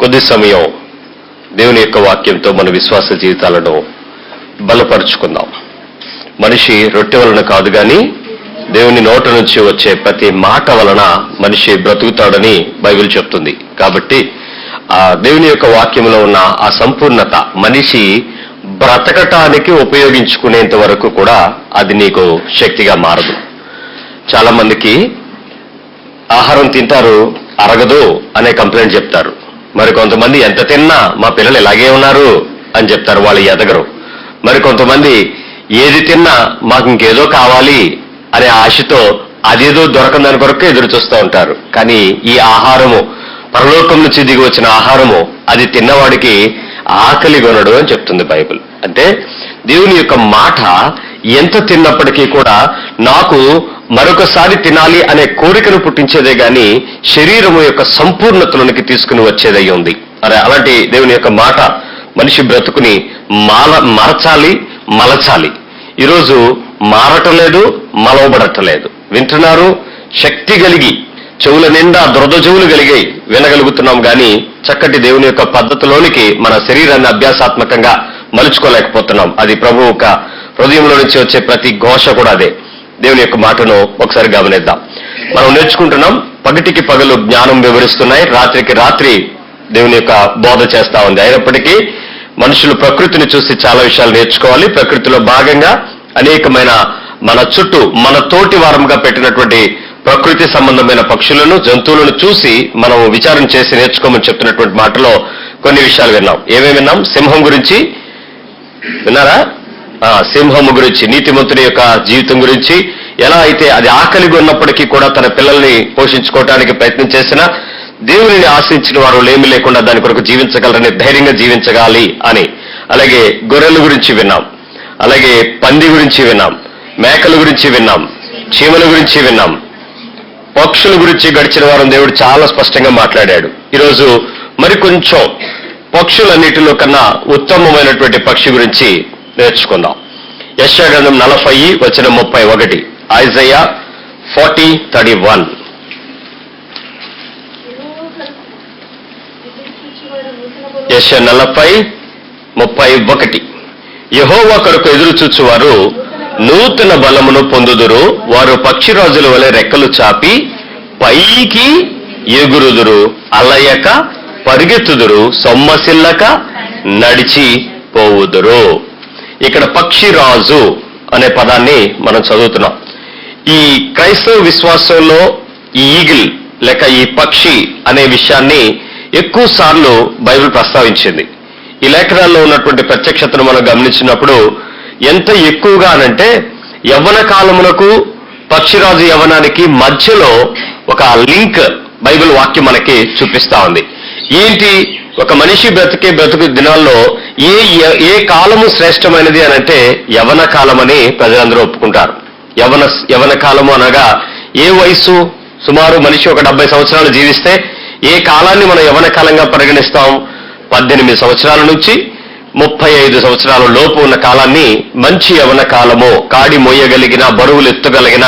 కొద్ది సమయం దేవుని యొక్క వాక్యంతో మన విశ్వాస జీవితాలను బలపరుచుకుందాం. మనిషి రొట్టె వలన కాదు గాని దేవుని నోట నుంచి వచ్చే ప్రతి మాట వలన మనిషి బ్రతుకుతాడని బైబిల్ చెప్తుంది. కాబట్టి ఆ దేవుని యొక్క వాక్యంలో ఉన్న ఆ సంపూర్ణత మనిషి బ్రతకటానికి ఉపయోగించుకునేంత వరకు కూడా అది నీకు శక్తిగా మారదు. చాలా మందికి ఆహారం తింటారు, అరగదు అనే కంప్లైంట్ చెప్తారు. మరి కొంతమంది ఎంత తిన్నా మా పిల్లలు ఇలాగే ఉన్నారు అని చెప్తారు, వాళ్ళు ఎదగరు. మరి కొంతమంది ఏది తిన్నా మాకు ఇంకేదో కావాలి అనే ఆశతో అదేదో దొరకందని కొరకు ఎదురు చూస్తూ ఉంటారు. కానీ ఈ ఆహారము పరలోకం నుంచి దిగి వచ్చిన ఆహారము అది తిన్నవాడికి ఆకలి కొనడు అని చెప్తుంది బైబిల్. అంటే దేవుని యొక్క మాట ఎంత తిన్నప్పటికీ కూడా నాకు మరొకసారి తినాలి అనే కోరికను పుట్టించేదే గాని శరీరము యొక్క సంపూర్ణతలోనికి తీసుకుని వచ్చేదై ఉంది. అలాంటి దేవుని యొక్క మాట మనిషి బ్రతుకుని మరచాలి, మలచాలి. ఈరోజు మారటలేదు, మలవబడటలేదు. వింటున్నారు, శక్తి కలిగి చెవుల నిండా దురద చెవులు కలిగి వినగలుగుతున్నాం గాని చక్కటి దేవుని యొక్క పద్ధతిలోనికి మన శరీరాన్ని అభ్యాసాత్మకంగా మలుచుకోలేకపోతున్నాం. అది ప్రభు యొక్క హృదయంలో నుంచి వచ్చే ప్రతి ఘోష కూడా అదే. దేవుని యొక్క మాటను ఒకసారి గమనిద్దాం. మనం నేర్చుకుంటున్నాం, పగటికి పగలు జ్ఞానం వివరిస్తున్నాయి, రాత్రికి రాత్రి దేవుని యొక్క బోధ చేస్తా ఉంది. అయినప్పటికీ మనుషులు ప్రకృతిని చూసి చాలా విషయాలు నేర్చుకోవాలి. ప్రకృతిలో భాగంగా అనేకమైన మన చుట్టూ మన తోటి వారంగా పెట్టినటువంటి ప్రకృతి సంబంధమైన పక్షులను, జంతువులను చూసి మనం విచారణ చేసి నేర్చుకోమని చెప్తున్నటువంటి మాటలో కొన్ని విషయాలు విన్నాం. ఏమేమి విన్నాం? సింహం గురించి విన్నారా? సింహము గురించి, నీతిమంతుని యొక్క జీవితం గురించి, ఎలా అయితే అది ఆకలిగా ఉన్నప్పటికీ కూడా తన పిల్లల్ని పోషించుకోవడానికి ప్రయత్నం చేసినా దేవునిని ఆశించిన వారు లేమి లేకుండా దాని కొరకు జీవించగలరని ధైర్యంగా జీవించగాలి అని. అలాగే గొర్రెల గురించి విన్నాం, అలాగే పంది గురించి విన్నాం, మేకల గురించి విన్నాం, చీమల గురించి విన్నాం, పక్షుల గురించి గడిచిన వారం దేవుడు చాలా స్పష్టంగా మాట్లాడాడు. ఈరోజు మరికొంచెం పక్షులన్నిటిలో కన్నా ఉత్తమమైనటువంటి పక్షి గురించి నేర్చుకుందాం. యెషయా గ్రంథం 40:31, ఐజయా 40:31. యెషయా 40:31. యెహోవా కొరకు ఎదురు చూచువారు నూతన బలమును పొందుదురు, వారు పక్షిరాజుల వలె రెక్కలు చాపి పైకి ఎగురుదురు, అలయక పరిగెత్తుదురు, సొమ్మసిల్లక నడిచి పోవుదురు. ఇక్కడ పక్షిరాజు అనే పదాన్ని మనం చదువుతున్నాం. ఈ క్రైస్తవ విశ్వాసంలో ఈ ఈగిల్ లేక ఈ పక్షి అనే విషయాన్ని ఎక్కువ సార్లు బైబిల్ ప్రస్తావించింది. ఈ లేఖనాల్లో ఉన్నటువంటి ప్రత్యక్షతను మనం గమనించినప్పుడు ఎంత ఎక్కువగా అనంటే యవ్వన కాలమునకు పక్షిరాజు యవ్వనానికి మధ్యలో ఒక లింక్ బైబిల్ వాక్యం మనకి చూపిస్తా ఉంది. ఏంటి? ఒక మనిషి బ్రతుకు దినాల్లో ఏ కాలము శ్రేష్టమైనది అనంటే యవ్వన కాలం అని ప్రజలందరూ ఒప్పుకుంటారు. యవ్వన కాలము అనగా ఏ వయసు? సుమారు మనిషి ఒక 70 సంవత్సరాలు జీవిస్తే ఏ కాలాన్ని మనం యవ్వన కాలంగా పరిగణిస్తాం? 18 సంవత్సరాల నుంచి 35 సంవత్సరాల లోపు ఉన్న కాలాన్ని మంచి యవ్వన కాలము, కాడి మోయగలిగిన, బరువులు ఎత్తుగలిగిన,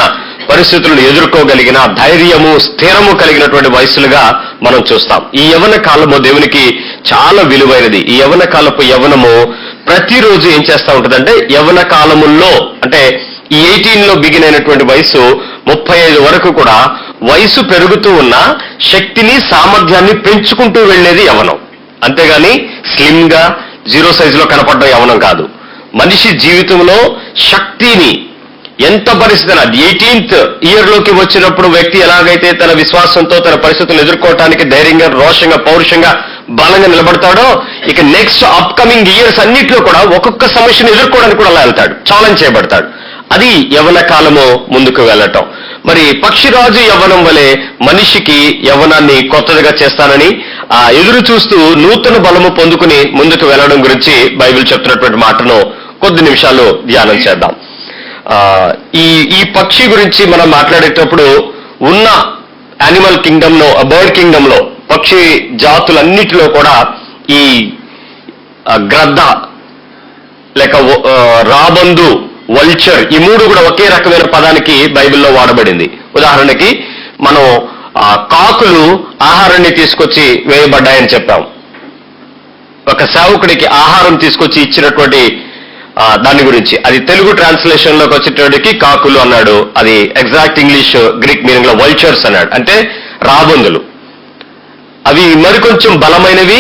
పరిస్థితులను ఎదుర్కోగలిగిన, ధైర్యము, స్థిరము కలిగినటువంటి వయసులుగా మనం చూస్తాం. ఈ యవ్వన కాలము దేవునికి చాలా విలువైనది. ఈ యవ్వన కాలపు యవ్వనము ప్రతిరోజు ఏం చేస్తా ఉంటుందంటే యవ్వన కాలముల్లో అంటే ఈ 18లో బిగిన్ అయినటువంటి వయసు 35 వరకు కూడా వయసు పెరుగుతూ ఉన్న శక్తిని, సామర్థ్యాన్ని పెంచుకుంటూ వెళ్లేది యవ్వనం. అంతేగాని స్లిమ్ గా 0 సైజులో కనపడడం యవ్వనం కాదు. మనిషి జీవితంలో శక్తిని ఎంత పరిస్థితి 18th ఇయర్లోకి వచ్చినప్పుడు వ్యక్తి ఎలాగైతే తన విశ్వాసంతో తన పరిస్థితులను ఎదుర్కోవటానికి ధైర్యంగా, రోషంగా, పౌరుషంగా, బలంగా నిలబడతాడో ఇక నెక్స్ట్ అప్కమింగ్ ఇయర్స్ అన్నిట్లో కూడా ఒక్కొక్క సమస్యను ఎదుర్కోవడానికి కూడా అలా వెళ్తాడు, ఛాలెంజ్ చేయబడతాడు. అది యవ్వన కాలము ముందుకు వెళ్ళటం. మరి పక్షిరాజు యవ్వనం వలె మనిషికి యవ్వనాన్ని కొత్తదిగా చేస్తానని ఎదురు చూస్తూ నూతన బలము పొందుకుని ముందుకు వెళ్ళడం గురించి బైబిల్ చెప్తున్నటువంటి మాటను కొద్ది నిమిషాలు ధ్యానం చేద్దాం. ఈ పక్షి గురించి మనం మాట్లాడేటప్పుడు ఉన్న యానిమల్ కింగ్డమ్ లో, బర్డ్ కింగ్డమ్ లో పక్షి జాతులన్నిటిలో కూడా ఈ గ్రద్ద లేక రాబందు, వల్చర్, ఈ 3 కూడా ఒకే రకమైన పదానికి బైబిల్లో వాడబడింది. ఉదాహరణకి మనం కాకులు ఆహారాన్ని తీసుకొచ్చి వేయబడ్డాయని చెప్పాం. ఒక సేవకుడికి ఆహారం తీసుకొచ్చి ఇచ్చినటువంటి దాని గురించి, అది తెలుగు ట్రాన్స్లేషన్ లోకి వచ్చేటప్పటికి కాకులు అన్నాడు, అది ఎగ్జాక్ట్ ఇంగ్లీష్ గ్రీక్ మీనింగ్ లో వల్చర్స్ అన్నాడు, అంటే రాబందులు. అవి మరికొంచెం బలమైనవి,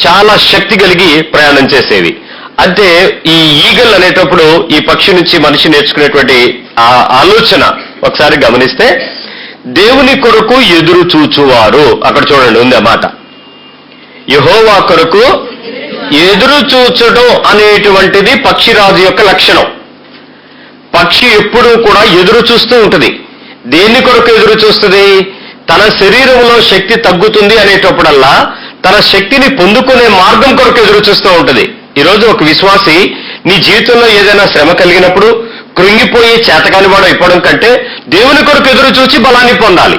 చాలా శక్తి కలిగి ప్రయాణం చేసేవి. అంటే ఈ ఈగల్ అనేటప్పుడు ఈ పక్షి నుంచి మనిషి నేర్చుకునేటువంటి ఆలోచన ఒకసారి గమనిస్తే, దేవుని కొరకు ఎదురు చూచువారు, అక్కడ చూడండి ఉంది ఆ మాట, యెహోవా కొరకు ఎదురు చూచడం అనేటువంటిది పక్షిరాజు యొక్క లక్షణం. పక్షి ఎప్పుడూ కూడా ఎదురు చూస్తూ ఉంటుంది. దేని కొరకు ఎదురు చూస్తుంది? తన శరీరంలో శక్తి తగ్గుతుంది అనేటప్పుడల్లా తన శక్తిని పొందుకునే మార్గం కొరకు ఎదురు చూస్తూ ఉంటుంది. ఈరోజు ఒక విశ్వాసి నీ జీవితంలో ఏదైనా శ్రమ కలిగినప్పుడు కృంగిపోయి చేతకాని వాడు అయిపోవడం కంటే దేవుని కొరకు ఎదురు చూచి బలాన్ని పొందాలి.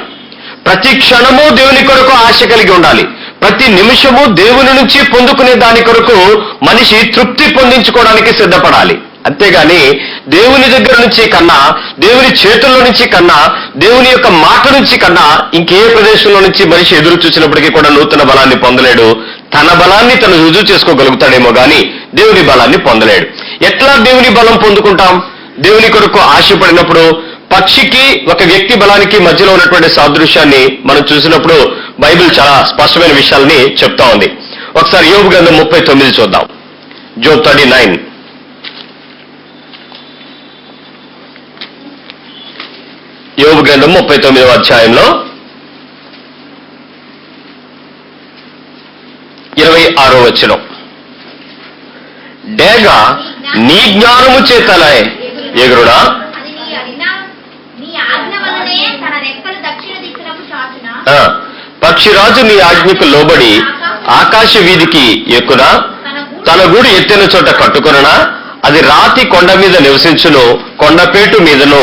ప్రతి క్షణము దేవుని కొరకు ఆశ కలిగి ఉండాలి. ప్రతి నిమిషము దేవుని నుంచి పొందుకునే దాని కొరకు మనిషి తృప్తి పొందించుకోవడానికి సిద్ధపడాలి. అంతేగాని దేవుని దగ్గర నుంచి కన్నా, దేవుని చేతుల్లో నుంచి కన్నా, దేవుని యొక్క మాట నుంచి కన్నా ఇంకే ప్రదేశంలో నుంచి మనిషి ఎదురు చూసినప్పటికీ కూడా నూతన బలాన్ని పొందలేడు. తన బలాన్ని తను రుజువు చేసుకోగలుగుతాడేమో గాని దేవుని బలాన్ని పొందలేడు. ఎట్లా దేవుని బలం పొందుకుంటాం? దేవుని కొరకు ఆశపడినప్పుడు పక్షికి ఒక వ్యక్తి బలానికి మధ్యలో ఉన్నటువంటి సాదృశ్యాన్ని మనం చూసినప్పుడు బైబిల్ చాలా స్పష్టమైన విషయాల్ని చెప్తా ఉంది. ఒకసారి యోబు గ్రంథం 39 చూద్దాం. జోబ్ 39. యోబు గ్రంథం 39వ అధ్యాయంలో 26వ వచనం, డేగ నీ జ్ఞానము చేతలే ఎగురుడా, పక్షిరాజు నీ ఆజ్ఞకు లోబడి ఆకాశ వీధికి ఎక్కునా, తన గూడు ఎత్తైన చోట కట్టుకొననా, అది రాతి కొండ మీద నివసించును, కొండపేటు మీదను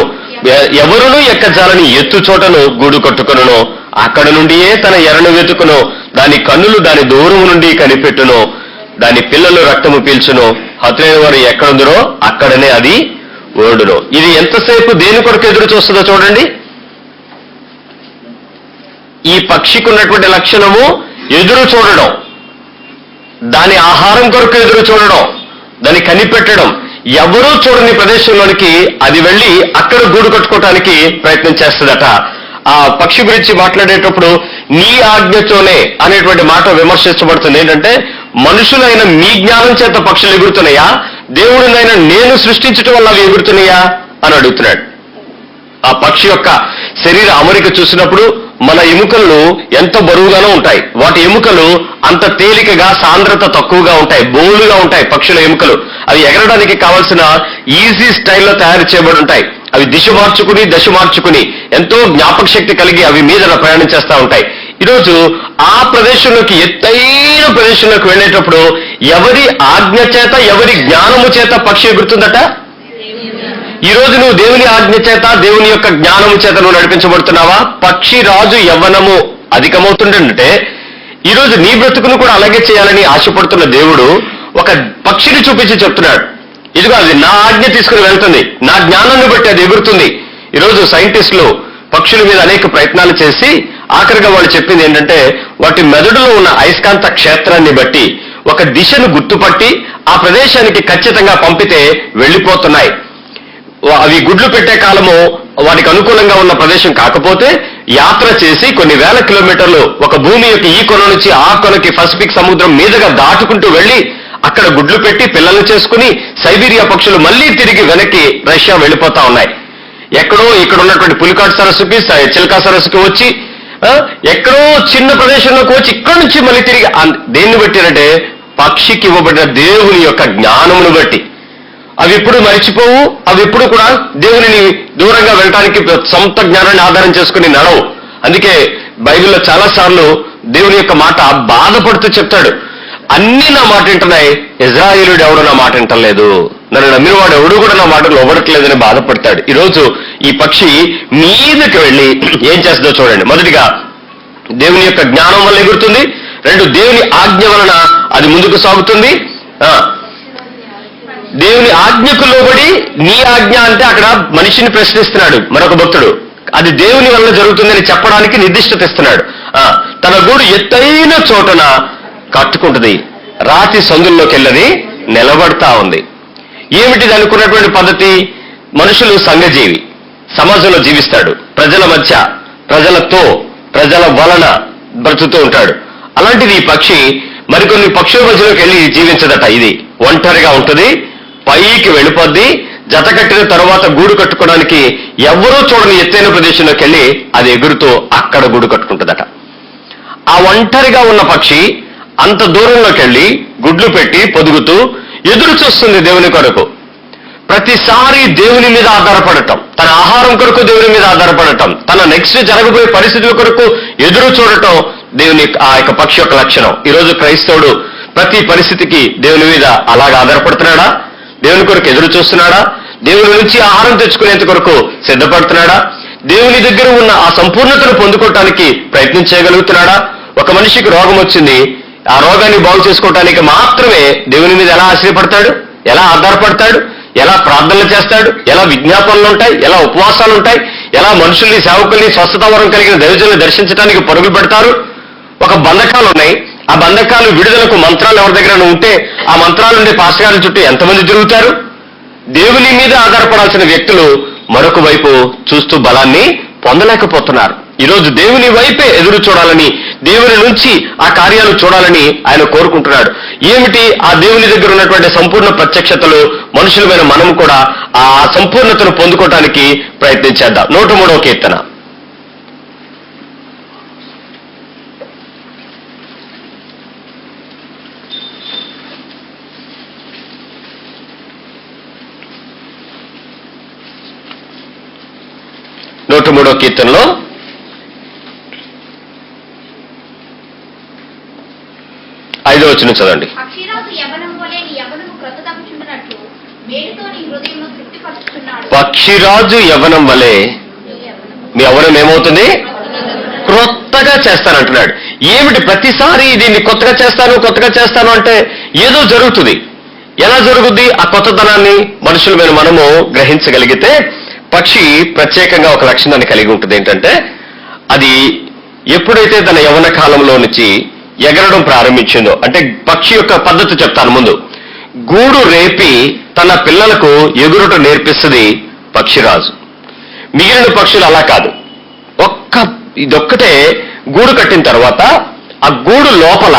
ఎవరునూ ఎక్కజాలని ఎత్తు చోటను గూడు కట్టుకొనును, అక్కడ నుండియే తన ఎరను వెతుకును, దాని కన్నులు దాని దూరము నుండి కనిపెట్టును, దాని పిల్లలు రక్తము పీల్చును, హతులైన వారు ఎక్కడుందరో అక్కడనే అది ఓడును. ఇది ఎంతసేపు దేని కొరకు ఎదురు చూస్తుందో చూడండి. ఈ పక్షికి ఉన్నటువంటి లక్షణము ఎదురు చూడడం, దాని ఆహారం కొరకు ఎదురు చూడడం, దాన్ని కనిపెట్టడం. ఎవరూ చూడని ప్రదేశంలోనికి అది వెళ్ళి అక్కడ గూడు కట్టుకోవటానికి ప్రయత్నం చేస్తుందట. ఆ పక్షి గురించి మాట్లాడేటప్పుడు నీ ఆజ్ఞతోనే అనేటువంటి మాట విమర్శించబడుతుంది. ఏంటంటే, మనుషులైన మీ జ్ఞానం చేత పక్షులు ఎగురుతున్నాయా, దేవుడినైనా నేను సృష్టించటం వల్ల అవి ఎగురుతున్నాయా అని అడుగుతున్నాడు. ఆ పక్షి యొక్క శరీర అమరిక చూసినప్పుడు మన ఎముకలు ఎంత బరువుగానో ఉంటాయి. వాటి ఎముకలు అంత తేలికగా, సాంద్రత తక్కువగా ఉంటాయి, బోలుగా ఉంటాయి పక్షుల ఎముకలు. అవి ఎగరడానికి కావాల్సిన ఈజీ స్టైల్లో తయారు చేయబడి ఉంటాయి. అవి దశ మార్చుకుని ఎంతో జ్ఞాపక శక్తి కలిగి అవి మీద ప్రయాణం చేస్తూ ఉంటాయి. ఈరోజు ఆ ప్రదేశంలోకి, ఎత్తైన ప్రదేశంలోకి వెళ్ళేటప్పుడు ఎవరి ఆజ్ఞ చేత, ఎవరి జ్ఞానము చేత పక్షి ఎగురుతుందట? ఈ రోజు నువ్వు దేవుని ఆజ్ఞ చేత, దేవుని యొక్క జ్ఞానము చేత నువ్వు నడిపించబడుతున్నావా? పక్షి రాజు యవ్వనము అధికమవుతుందంటే ఈ రోజు నీ బ్రతుకును కూడా అలాగే చేయాలని ఆశపడుతున్న దేవుడు ఒక పక్షిని చూపించి చెప్తున్నాడు, ఇదిగో అది నా ఆజ్ఞ తీసుకుని వెళ్తుంది, నా జ్ఞానాన్ని బట్టి అది ఎగురుతుంది. ఈరోజు సైంటిస్టులు పక్షుల మీద అనేక ప్రయత్నాలు చేసి ఆఖరిగా వాళ్ళు చెప్పింది ఏంటంటే, వాటి మెదడులో ఉన్న అయస్కాంత క్షేత్రాన్ని బట్టి ఒక దిశను గుర్తుపట్టి ఆ ప్రదేశానికి ఖచ్చితంగా పంపితే వెళ్ళిపోతున్నాయి. అవి గుడ్లు పెట్టే కాలము వాటికి అనుకూలంగా ఉన్న ప్రదేశం కాకపోతే యాత్ర చేసి కొన్ని వేల కిలోమీటర్లు ఒక భూమి యొక్క ఈ కొన నుంచి ఆ కొనకి పసిఫిక్ సముద్రం మీదుగా దాటుకుంటూ వెళ్లి అక్కడ గుడ్లు పెట్టి పిల్లలు చేసుకుని సైబీరియా పక్షులు మళ్లీ తిరిగి వెనక్కి రష్యా వెళ్ళిపోతా ఉన్నాయి. ఎక్కడో ఇక్కడ ఉన్నటువంటి పులికాట్ సరస్సుకి, చిల్కా సరస్సుకి వచ్చి ఎక్కడో చిన్న ప్రదేశంలోకి వచ్చి ఇక్కడ నుంచి మళ్ళీ తిరిగి దేన్ని బట్టినంటే పక్షికి ఇవ్వబడిన దేవుని యొక్క జ్ఞానమును బట్టి. అవి ఎప్పుడు మరిచిపోవు, అవి ఎప్పుడు కూడా దేవునిని దూరంగా వెళ్ళటానికి సొంత జ్ఞానాన్ని ఆధారం చేసుకుని నడవు. అందుకే బైబిల్లో చాలా సార్లు దేవుని యొక్క మాట బాధపడుతూ చెప్తాడు, అన్ని నా మాట వింటున్నాయి, ఇజ్రాయేలుడు ఎవడు నా మాట వింటలేదు, నన్ను నమ్మిన వాడు ఎవడు కూడా నా మాట లోబడట్లేదని బాధపడతాడు. ఈరోజు ఈ పక్షి మీదకి వెళ్ళి ఏం చేస్తుందో చూడండి. మొదటిగా దేవుని యొక్క జ్ఞానం వల్ల ఎగురుతుంది, రెండు దేవుని ఆజ్ఞ వలన అది ముందుకు సాగుతుంది. దేవుని ఆజ్ఞకు లోబడి, నీ ఆజ్ఞ అంటే అక్కడ మనిషిని ప్రశ్నిస్తున్నాడు మరొక భక్తుడు, అది దేవుని వల్ల జరుగుతుందని చెప్పడానికి నిర్దిష్టత ఇస్తున్నాడు. తన గూడు ఎత్తైన చోటన కట్టుకుంటుంది, రాతి సందుల్లోకి వెళ్ళది నిలబడతా ఉంది. ఏమిటిది అనుకున్నటువంటి పద్ధతి? మనుషులు సంఘజీవి, సమాజంలో జీవిస్తాడు, ప్రజల మధ్య, ప్రజలతో, ప్రజల వలన బ్రతుకుతూ ఉంటాడు. అలాంటిది ఈ పక్షి మరికొన్ని పక్షుల మధ్యలోకి వెళ్ళి జీవించదట. ఇది ఒంటరిగా ఉంటుంది, పైకి వెళ్ళిపోద్ది. జత కట్టిన తర్వాత గూడు కట్టుకోవడానికి ఎవరూ చూడని ఎత్తైన ప్రదేశంలోకి వెళ్ళి అది ఎగురుతూ అక్కడ గూడు కట్టుకుంటుందట. ఆ ఒంటరిగా ఉన్న పక్షి అంత దూరంలోకి వెళ్ళి గుడ్లు పెట్టి పొదుగుతూ ఎదురు చూస్తుంది దేవుని కొరకు. ప్రతిసారి దేవుని మీద ఆధారపడటం, తన ఆహారం కొరకు దేవుని మీద ఆధారపడటం, తన నెక్స్ట్ జరగబోయే పరిస్థితుల కొరకు ఎదురు చూడటం దేవుని ఆ యొక్క పక్షి యొక్క లక్షణం. ఈరోజు క్రైస్తవుడు ప్రతి పరిస్థితికి దేవుని మీద అలాగా ఆధారపడుతున్నాడా? దేవుని కొరకు ఎదురు చూస్తున్నాడా? దేవుని నుంచి ఆహారం తెచ్చుకునేంత కొరకు సిద్ధపడుతున్నాడా? దేవుని దగ్గర ఉన్న ఆ సంపూర్ణతను పొందుకోవటానికి ప్రయత్నం చేయగలుగుతున్నాడా? ఒక మనిషికి రోగం వచ్చింది, ఆ రోగాన్ని బాగు చేసుకోవటానికి మాత్రమే దేవుని మీద ఎలా ఆశ్రయపడతాడు? ఎలా ఆధారపడతాడు? ఎలా ప్రార్థనలు చేస్తాడు? ఎలా విజ్ఞాపనలు ఉంటాయి? ఎలా ఉపవాసాలు ఉంటాయి? ఎలా మనుషుల్ని, సేవకుల్ని, స్వస్థతావరం కలిగిన దైవజనులను దర్శించడానికి పరుగులు పెడతారు? ఒక బంధకాలు ఉన్నాయి, ఆ బంధకాలు విడుదలకు మంత్రాలు ఎవరి దగ్గర ఉంటే ఆ మంత్రాలు ఉండే పాస్టర్ల చుట్టూ ఎంతమంది తిరుగుతారు? దేవుని మీద ఆధారపడాల్సిన వ్యక్తులు మరొక వైపు చూస్తూ బలాన్ని పొందలేకపోతున్నారు. ఈరోజు దేవుని వైపే ఎదురు చూడాలని, దేవుని నుంచి ఆ కార్యాలు చూడాలని ఆయన కోరుకుంటున్నాడు. ఏమిటి ఆ దేవుని దగ్గర ఉన్నటువంటి సంపూర్ణ ప్రత్యక్షతలు? మనుషులమైన మనం కూడా ఆ సంపూర్ణతను పొందుకోవటానికి ప్రయత్నించేద్దాం. 103వ కీర్తన. కీర్తనలో 5వ వచనం చదవండి. పక్షిరాజు యవ్వనము వలె నీ యవ్వనము మీ యవ్వనం ఏమవుతుంది? క్రొత్తగా చేస్తానంటున్నాడు. ఏమిటి ప్రతిసారి దీన్ని కొత్తగా చేస్తాను అంటే ఏదో జరుగుతుంది. ఎలా జరుగుద్ది? ఆ కొత్తదనాన్ని మనుషులమైన మనము గ్రహించగలిగితే పక్షి ప్రత్యేకంగా ఒక లక్షణాన్ని కలిగి ఉంటుంది. ఏంటంటే అది ఎప్పుడైతే తన యవ్వన కాలంలో నుంచి ఎగరడం ప్రారంభించిందో, అంటే పక్షి యొక్క పద్ధతి చెప్తాను ముందు. గూడు రేపి తన పిల్లలకు ఎగురుట నేర్పిస్తుంది పక్షిరాజు. మిగిలిన పక్షులు అలా కాదు. ఇదొక్కటే గూడు కట్టిన తర్వాత ఆ గూడు లోపల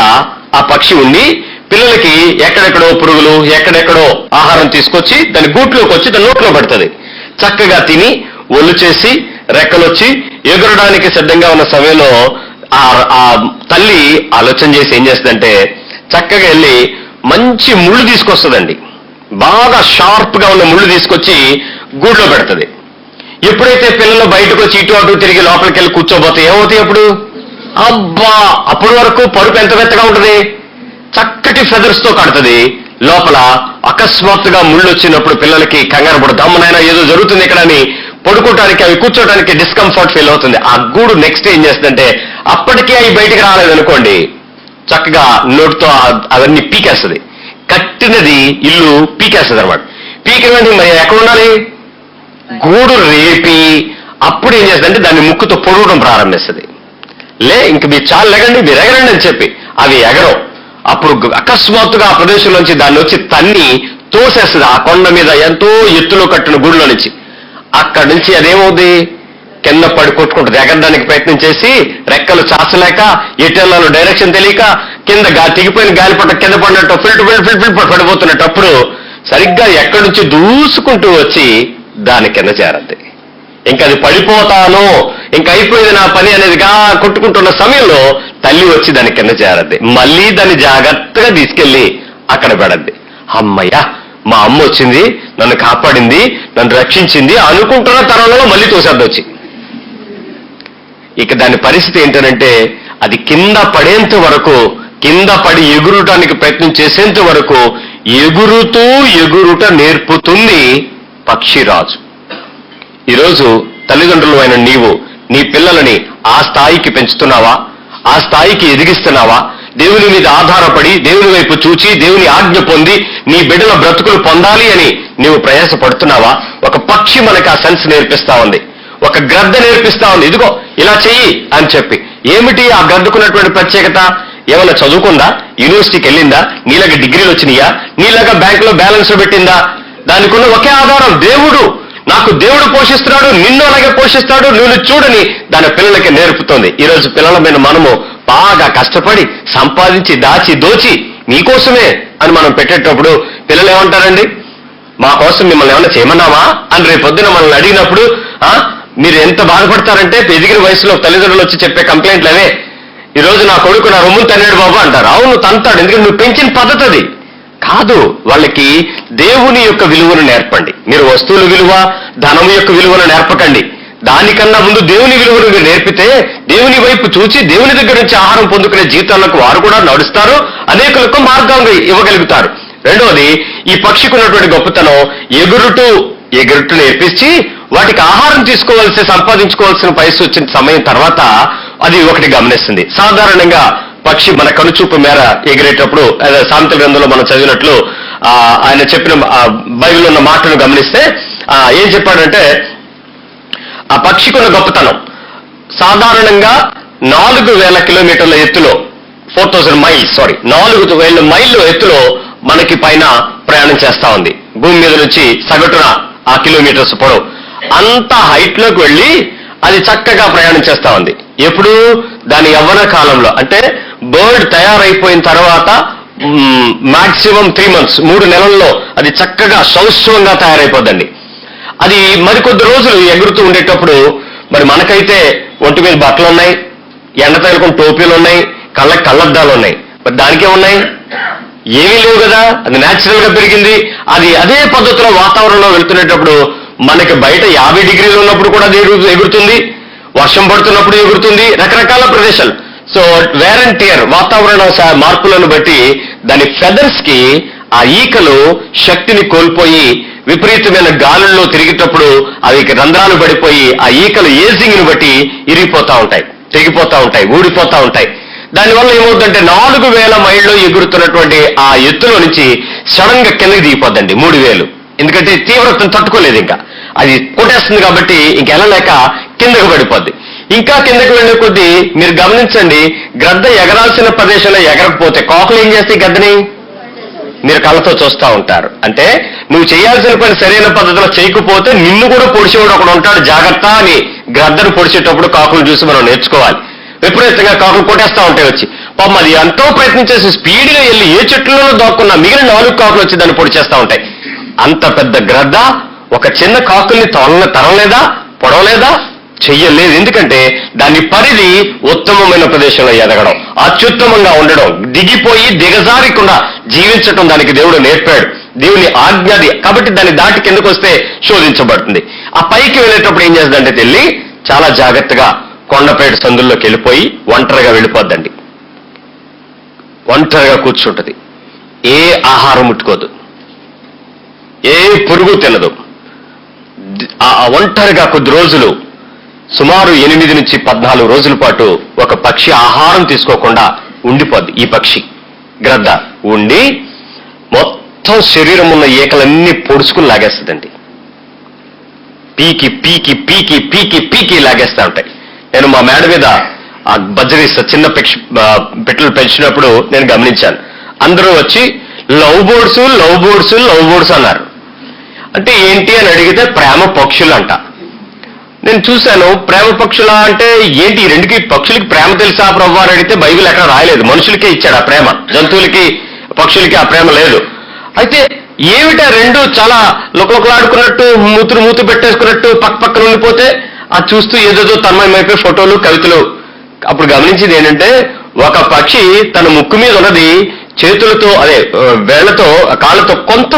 ఆ పక్షి ఉండి పిల్లలకి ఎక్కడెక్కడో పురుగులు, ఎక్కడెక్కడో ఆహారం తీసుకొచ్చి దాని గూట్లోకి వచ్చి దాని నోట్లో పడుతుంది. చక్కగా తిని ఒళ్ళు చేసి రెక్కలొచ్చి ఎగురడానికి సిద్ధంగా ఉన్న సమయంలో ఆ తల్లి ఆలోచన చేసి ఏం చేస్తుందంటే చక్కగా వెళ్ళి మంచి ముళ్ళు తీసుకొస్తుందండి. బాగా షార్ప్ గా ఉన్న ముళ్ళు తీసుకొచ్చి గూడులో పెడుతుంది. ఎప్పుడైతే పిల్లలు బయటకు వచ్చి ఇటు అటు తిరిగి లోపలికి వెళ్ళి కూర్చోబోతే ఏమవుతాయి? అప్పుడు అబ్బా, అప్పటి వరకు పరుపు ఎంత మెత్తగా ఉంటుంది, చక్కటి ఫెదర్స్ తో కడుతుంది. లోపల అకస్మాత్తుగా ముళ్ళు వచ్చినప్పుడు పిల్లలకి కంగారు పడు, దమ్మనైనా ఏదో జరుగుతుంది ఇక్కడ అని పడుకోవటానికి, అవి కూర్చోటానికి డిస్కంఫర్ట్ ఫీల్ అవుతుంది. ఆ గూడు నెక్స్ట్ ఏం చేస్తుందంటే అప్పటికే అవి బయటికి రాలేదనుకోండి, చక్కగా నోటితో అవన్నీ పీకేస్తుంది. కట్టినది ఇల్లు పీకేస్తుంది అనమాట. పీకిన వెంటనే మరి ఎక్కడ ఉండాలి? గూడు రేపి అప్పుడు ఏం చేస్తుందంటే దాన్ని ముక్కుతో పొడవడం ప్రారంభిస్తుంది. ఇంక మీరు చాలా ఎగరండి, మీరు ఎగరండి అని చెప్పి అవి ఎగరవు. అప్పుడు అకస్మాత్తుగా ఆ ప్రదేశంలోంచి దాన్ని వచ్చి తన్ని తోసేస్తుంది. ఆ కొండ మీద ఎంతో ఎత్తులో కట్టిన గూడులో నుంచి. అక్కడి నుంచి అదేమవుతుంది? కింద పడి కొట్టుకుంటుంది. ఎగరడానికి ప్రయత్నం చేసి రెక్కలు చాచలేక, ఎటెల్లాలో డైరెక్షన్ తెలియక, కింద తెగిపోయిన గాలిపట కింద పడినట్టు ఫిల్ట్ పడిపోతున్నప్పుడు సరిగ్గా ఎక్కడి నుంచి దూసుకుంటూ వచ్చి దాని కింద చేరద్ది. ఇంకా అది పడిపోతాను, ఇంక అయిపోయింది నా పని అనేదిగా కొట్టుకుంటున్న సమయంలో తల్లి వచ్చి దాని కింద చేరద్ది. మళ్ళీ దాన్ని జాగ్రత్తగా తీసుకెళ్లి అక్కడ పెడద్ది. అమ్మయ్య, మా అమ్మ వచ్చింది, నన్ను కాపాడింది, నన్ను రక్షించింది అనుకుంటున్న తరంలో మళ్ళీ తోసేద్దొచ్చి. ఇక దాని పరిస్థితి ఏంటంటే అది కింద పడేంత వరకు, కింద పడి ఎగురటానికి ప్రయత్నం చేసేంత వరకు ఎగురుట నేర్పుతుంది పక్షిరాజు. ఈరోజు తల్లిదండ్రులు అయిన నీవు నీ పిల్లలని ఆ స్థాయికి పెంచుతున్నావా? ఆ స్థాయికి ఎదిగిస్తున్నావా? దేవుని మీద ఆధారపడి, దేవుని వైపు చూచి, దేవుని ఆజ్ఞ పొంది నీ బిడ్డల బ్రతుకులు పొందాలి అని నీవు ప్రయాసపడుతున్నావా? ఒక పక్షి మనకు ఆ సెన్స్ నేర్పిస్తా ఉంది, ఒక గ్రద్ద నేర్పిస్తా ఉంది. ఇదిగో ఇలా చెయ్యి అని చెప్పి. ఏమిటి ఆ గ్రద్దకున్నటువంటి ప్రత్యేకత? ఏమన్నా చదువుకుందా? యూనివర్సిటీకి వెళ్ళిందా? నీలాగా డిగ్రీలు వచ్చినాయా? నీలాగా బ్యాంకులో బ్యాలెన్స్ పెట్టిందా? దానికి ఉన్న ఒకే ఆధారం దేవుడు. నాకు దేవుడు పోషిస్తున్నాడు, నిన్ను అలాగే పోషిస్తాడు, నువ్వు చూడని దాని పిల్లలకి నేర్పుతోంది. ఈరోజు పిల్లల మీద మనము బాగా కష్టపడి సంపాదించి దాచి దోచి మీకోసమే అని మనం పెట్టేటప్పుడు పిల్లలు ఏమంటారండి? మా కోసం మిమ్మల్ని ఏమన్నా చేయమన్నామా అని రేపు పొద్దున మనల్ని అడిగినప్పుడు మీరు ఎంత బాధపడతారంటే ఎదిగిన వయసులో తల్లిదండ్రులు వచ్చి చెప్పే కంప్లైంట్లు అవే. ఈరోజు నా కొడుకు నా రొమ్మును తన్నాడు బాబు అంటారు. అవును, తంతాడు, ఎందుకంటే నువ్వు పెంచిన పద్ధతి అది కాదు. వాళ్ళకి దేవుని యొక్క విలువను నేర్పండి. మీరు వస్తువుల విలువ, ధనం యొక్క విలువను నేర్పకండి. దానికన్నా ముందు దేవుని విలువను మీరు నేర్పితే దేవుని వైపు చూచి దేవుని దగ్గర నుంచి ఆహారం పొందుకునే జీవితాలకు వారు కూడా నడుస్తారు, అనేకులకు మార్గంగా ఇవ్వగలుగుతారు. రెండవది, ఈ పక్షికి ఉన్నటువంటి గొప్పతనం ఎగురుటూ నేర్పించి వాటికి ఆహారం సంపాదించుకోవాల్సిన వయసు వచ్చిన సమయం తర్వాత అది ఒకటి గమనిస్తుంది. సాధారణంగా పక్షి మన కనుచూపు మేర ఎగిరేటప్పుడు సామెతల గ్రంథంలో మనం చదివినట్లు ఆయన చెప్పిన బైబిల్లో ఉన్న మాటను గమనిస్తే ఏం చెప్పాడంటే ఆ పక్షికి ఉన్న గొప్పతనం సాధారణంగా 4000 కిలోమీటర్ల ఎత్తులో 4000 మైళ్ళు ఎత్తులో మనకి పైన ప్రయాణం చేస్తా ఉంది. భూమి మీద నుంచి సగటున ఆ కిలోమీటర్స్ పొడవు అంత హైట్ లోకి వెళ్ళి అది చక్కగా ప్రయాణం చేస్తా ఉంది. ఎప్పుడు? దాని యవ్వన కాలంలో, అంటే బర్డ్ తయారైపోయిన తర్వాత మాక్సిమం 3 months 3 నెలల్లో అది చక్కగా సౌష్ఠవంగా తయారైపోద్దండి. అది మరికొద్ది రోజులు ఎగురుతూ ఉండేటప్పుడు మరి మనకైతే ఒంటి మీద బట్టలు ఉన్నాయి, ఎండ తగులుకుని టోపీలు ఉన్నాయి, కళ్ళద్దాలు ఉన్నాయి. మరి దానికే ఉన్నాయి? ఏమీ లేవు కదా. అది న్యాచురల్ గా పెరిగింది. అది అదే పద్ధతిలో వాతావరణంలో వెళ్తున్నప్పుడు మనకి బయట 50 degrees ఉన్నప్పుడు కూడా అది ఎగురుతుంది, వర్షం పడుతున్నప్పుడు ఎగురుతుంది, రకరకాల ప్రదేశాలు. సో వేర్ అండ్ టియర్ వాతావరణ మార్పులను బట్టి దాని ఫెదర్స్ కి ఆ ఈకలు శక్తిని కోల్పోయి విపరీతమైన గాలుల్లో తిరిగేటప్పుడు అవి రంధ్రాలు పడిపోయి ఆ ఈకలు ఏజింగ్ ని బట్టి ఇరిగిపోతా ఉంటాయి, తెగిపోతా ఉంటాయి, ఊడిపోతా ఉంటాయి. దానివల్ల ఏమవుతుందంటే 4000 మైళ్ళు ఎగురుతున్నటువంటి ఆ ఎత్తులో నుంచి సడన్ గా కిందకి దిగిపోద్దండి 3000. ఎందుకంటే తీవ్రతను తట్టుకోలేదు, ఇంకా అది కొట్టేస్తుంది కాబట్టి ఇంకెళ్ళలేక కిందకు పడిపోద్ది. ఇంకా కిందకి వెళ్లే కొద్దీ మీరు గమనించండి, గద్ద ఎగరాల్సిన ప్రదేశంలో ఎగరకపోతే కాకులు ఏం చేస్తాయి? గద్దని మీరు కళ్ళతో చూస్తూ ఉంటారు. అంటే నువ్వు చేయాల్సిన పని సరైన పద్ధతిలో చేయకపోతే నిన్ను కూడా పొడిచేవాడు ఒకడు ఉంటాడు, జాగ్రత్త అని గద్దను పొడిచేటప్పుడు కాకులు చూసి మనం నేర్చుకోవాలి. విపరీతంగా కాకులు కొట్టేస్తా ఉంటాయి వచ్చి. పాపం అది ఎంతో ప్రయత్నం చేసి స్పీడ్గా వెళ్ళి ఏ చెట్లలో దాక్కున్నా మిగిలిన 4 కాకులు వచ్చి దాన్ని పొడిచేస్తా ఉంటాయి. అంత పెద్ద గ్రద్ద ఒక చిన్న కాకుల్ని తరలేదా, పొడవలేదా? చెయ్యలేదు. ఎందుకంటే దాని పరిధి ఉత్తమమైన ప్రదేశంలో ఎదగడం, అత్యుత్తమంగా ఉండడం, దిగిపోయి దిగజారికుండా జీవించటం దానికి దేవుడు నేర్పాడు. దేవుని ఆజ్ఞది కాబట్టి దాన్ని దాటి కిందకు వస్తే శోధించబడుతుంది. ఆ పైకి వెళ్ళేటప్పుడు ఏం చేస్తుందంటే తెల్లి చాలా జాగ్రత్తగా కొండపేట సందుల్లోకి వెళ్ళిపోయి ఒంటరిగా వెళ్ళిపోద్దండి. ఒంటరిగా కూర్చుంటది, ఏ ఆహారం ముట్టుకోదు, ఏ పురుగు తినదు. ఆ ఒంటరిగా కొద్ది రోజులు సుమారు 8 నుంచి 14 రోజుల పాటు ఒక పక్షి ఆహారం తీసుకోకుండా ఉండిపోద్ది. ఈ పక్షి గ్రద్ద ఉండి మొత్తం శరీరం ఉన్న ఈకలన్నీ పొడుచుకుని లాగేస్తుందండి. పీకి పీకి పీకి పీకి పీకి లాగేస్తా ఉంటాయి. నేను మా మేడ మీద ఆ బజ్జరీస్ చిన్న పిట్టలు పెంచినప్పుడు నేను గమనించాను. అందరూ వచ్చి లవ్ బోర్డ్స్ అన్నారు. అంటే ఏంటి అని అడిగితే ప్రేమ పక్షులు అంట. నేను చూశాను, ప్రేమ పక్షుల అంటే ఏంటి? ఈ రెండుకి పక్షులకి ప్రేమ తెలుసా ప్రభు అని అడిగితే బైబిల్ ఎక్కడ రాయలేదు. మనుషులకే ఇచ్చాడు ఆ ప్రేమ, జంతువులకి పక్షులకి ఆ ప్రేమ లేదు. అయితే ఏమిటా రెండు చాలా లుకలుకలాడుకున్నట్టు మూతు పెట్టేసుకున్నట్టు పక్కన ఉండిపోతే అది చూస్తూ ఏదేదో తన్మయమైపోయి ఫోటోలు కవితలు. అప్పుడు గమనించింది ఏంటంటే ఒక పక్షి తన ముక్కు మీద ఉన్నది చేతులతో వేళ్లతో కాళ్ళతో కొంత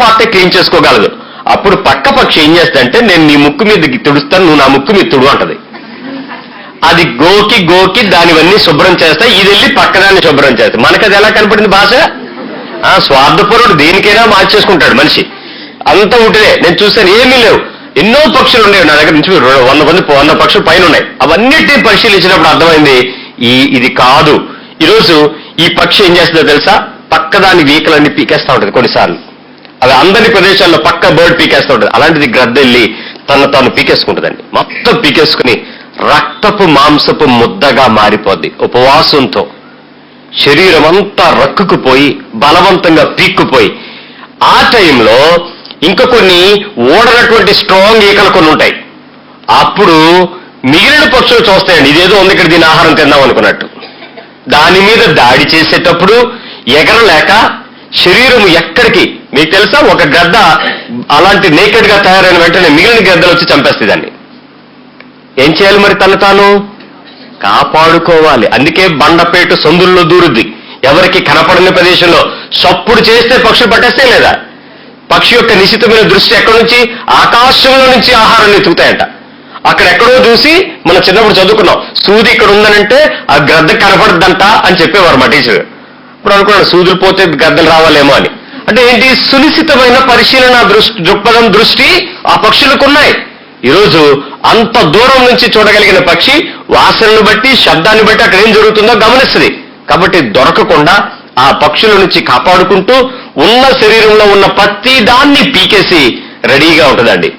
పార్టే క్లీన్ చేసుకోగలదు. అప్పుడు పక్క పక్షి ఏం చేస్తుందంటే నేను నీ ముక్కు మీద తుడుస్తాను, నువ్వు నా ముక్కు మీద తుడు అంటది. అది గోకి దానివన్నీ శుభ్రం చేస్తా, ఇది వెళ్ళి పక్కదాన్ని శుభ్రం చేస్తా. మనకు అది ఎలా కనపడింది భాష? స్వార్థపరుడు దేనికైనా మార్చేసుకుంటాడు మనిషి. అంతా ఉంటే నేను చూస్తాను, ఏమీ లేవు. ఎన్నో పక్షులు ఉండేవి నా దగ్గర నుంచి 100 పక్షులు పైన ఉన్నాయి. అవన్నిటినీ పరిశీలించినప్పుడు అర్థమైంది ఇది కాదు. ఈరోజు ఈ పక్షి ఏం చేస్తుందో తెలుసా? పక్కదాని వీకలన్నీ పీకేస్తా ఉంటుంది. కొన్నిసార్లు అవి అందరి ప్రదేశాల్లో పక్క బర్డ్ పీకేస్తూ ఉంటుంది. అలాంటిది గ్రద్ద వెళ్ళి తాను పీకేసుకుంటుందండి. మొత్తం పీకేసుకుని రక్తపు మాంసపు ముద్దగా మారిపోద్ది ఉపవాసంతో. శరీరం అంతా రక్కుకుపోయి బలవంతంగా పీక్కుపోయి, ఆ టైంలో ఇంకా కొన్ని ఓడనటువంటి స్ట్రాంగ్ ఈకలు కొన్ని ఉంటాయి. అప్పుడు మిగిలిన పక్షులు చూస్తాయండి, ఇదేదో ఉంది ఇక్కడ, దీని ఆహారం తిందాం అనుకున్నట్టు. దాని మీద దాడి చేసేటప్పుడు ఎగరలేక శరీరం ఎక్కడికి, మీకు తెలుసా, ఒక గద్ద అలాంటి నేకెడ్ గా తయారైన వెంటనే మిగిలిన గద్దలు వచ్చి చంపేస్తుంది దాన్ని. ఏం చేయాలి మరి? తను తాను కాపాడుకోవాలి. అందుకే బండపేటు సందుల్లో దూరుద్ది, ఎవరికి కనపడని ప్రదేశంలో చప్పుడు చేస్తే పక్షులు పట్టేస్తే లేదా. పక్షి యొక్క నిశితమైన దృష్టి ఎక్కడి నుంచి? ఆకాశంలో నుంచి ఆహారాన్ని ఎత్తుకుతాయంట. అక్కడెక్కడో చూసి మనం చిన్నప్పుడు చదువుకున్నాం, సూది ఇక్కడ ఉందనంటే ఆ గద్ద కనపడద్దంట అని చెప్పేవారు మా టీచర్. ఇప్పుడు అనుకున్నాను సూదులు పోతే గద్దలు రావాలేమో అని. అంటే ఏంటి? సునిశ్చితమైన పరిశీలన దృక్పథం దృష్టి ఆ పక్షులకు ఉన్నాయి. ఈరోజు అంత దూరం నుంచి చూడగలిగిన పక్షి వాసనను బట్టి, శబ్దాన్ని బట్టి అక్కడ ఏం జరుగుతుందో గమనిస్తుంది. కాబట్టి దొరకకుండా ఆ పక్షుల నుంచి కాపాడుకుంటూ ఉన్న శరీరంలో ఉన్న ప్రతి దాన్ని పీకేసి రెడీగా ఉంటుందండి.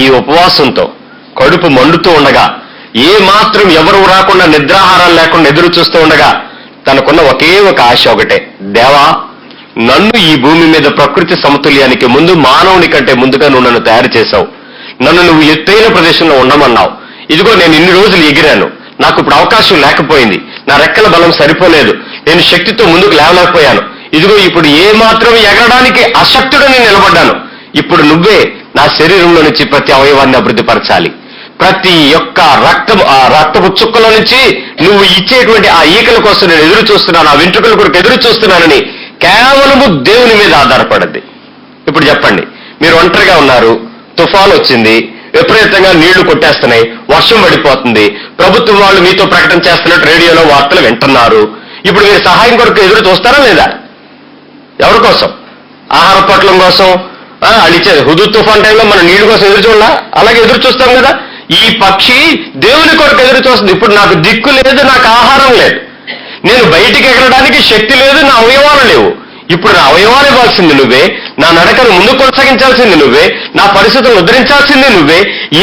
ఈ ఉపవాసంతో కడుపు మండుతూ ఉండగా, ఏ మాత్రం ఎవరు రాకుండా నిద్రాహారాలు లేకుండా ఎదురు చూస్తూ ఉండగా తనకున్న ఒకే ఒక ఆశ ఒకటే, దేవా, నన్ను ఈ భూమి మీద ప్రకృతి సమతుల్యానికి ముందు మానవుని కంటే ముందుగా నువ్వు నన్ను తయారు చేశావు. నన్ను నువ్వు ఎత్తైన ప్రదేశంలో ఉండమన్నావు. ఇదిగో నేను ఇన్ని రోజులు ఎగిరాను, నాకు ఇప్పుడు అవకాశం లేకపోయింది, నా రెక్కల బలం సరిపోలేదు, నేను శక్తితో ముందుకు లేవలేకపోయాను. ఇదిగో ఇప్పుడు ఏ మాత్రం ఎగరడానికి అశక్తుడని నిలబడ్డాను. ఇప్పుడు నువ్వే నా శరీరంలో నుంచి ప్రతి అవయవాన్ని అభివృద్ధి పరచాలి. ప్రతి ఒక్క రక్తపు చుక్కలో నుంచి నువ్వు ఇచ్చేటువంటి ఆ ఈకల కోసం నేను ఎదురు చూస్తున్నాను, ఆ వెంట్రుకల కొరకు ఎదురు చూస్తున్నానని కేవలము దేవుని మీద ఆధారపడద్ది. ఇప్పుడు చెప్పండి, మీరు ఒంటరిగా ఉన్నారు, తుఫాను వచ్చింది, విపరీతంగా నీళ్లు కొట్టేస్తున్నాయి, వర్షం పడిపోతుంది, ప్రభుత్వం వాళ్ళు మీతో ప్రకటన చేస్తున్నట్టు రేడియోలో వార్తలు వింటున్నారు. ఇప్పుడు మీరు సహాయం కొరకు ఎదురు చూస్తారా లేదా? ఎవరి కోసం? ఆహార పొట్లం కోసం. అడిచేది హుదూ తుఫాన్ టైంలో మనం నీళ్ల కోసం ఎదురు చూడాలా? అలాగే ఎదురు చూస్తాం కదా. ఈ పక్షి దేవుని కొరకు ఎదురు చూస్తుంది. ఇప్పుడు నాకు దిక్కు లేదు, నాకు ఆహారం లేదు, నేను బయటికి ఎగరడానికి శక్తి లేదు, నా అవయవాలు లేవు. ఇప్పుడు నా అవయవాలు ఇవ్వాల్సింది నువ్వే, నా నడకను ముందు కొనసాగించాల్సింది నువ్వే, నా పరిస్థితులను ఉద్ధరించాల్సింది నువ్వే,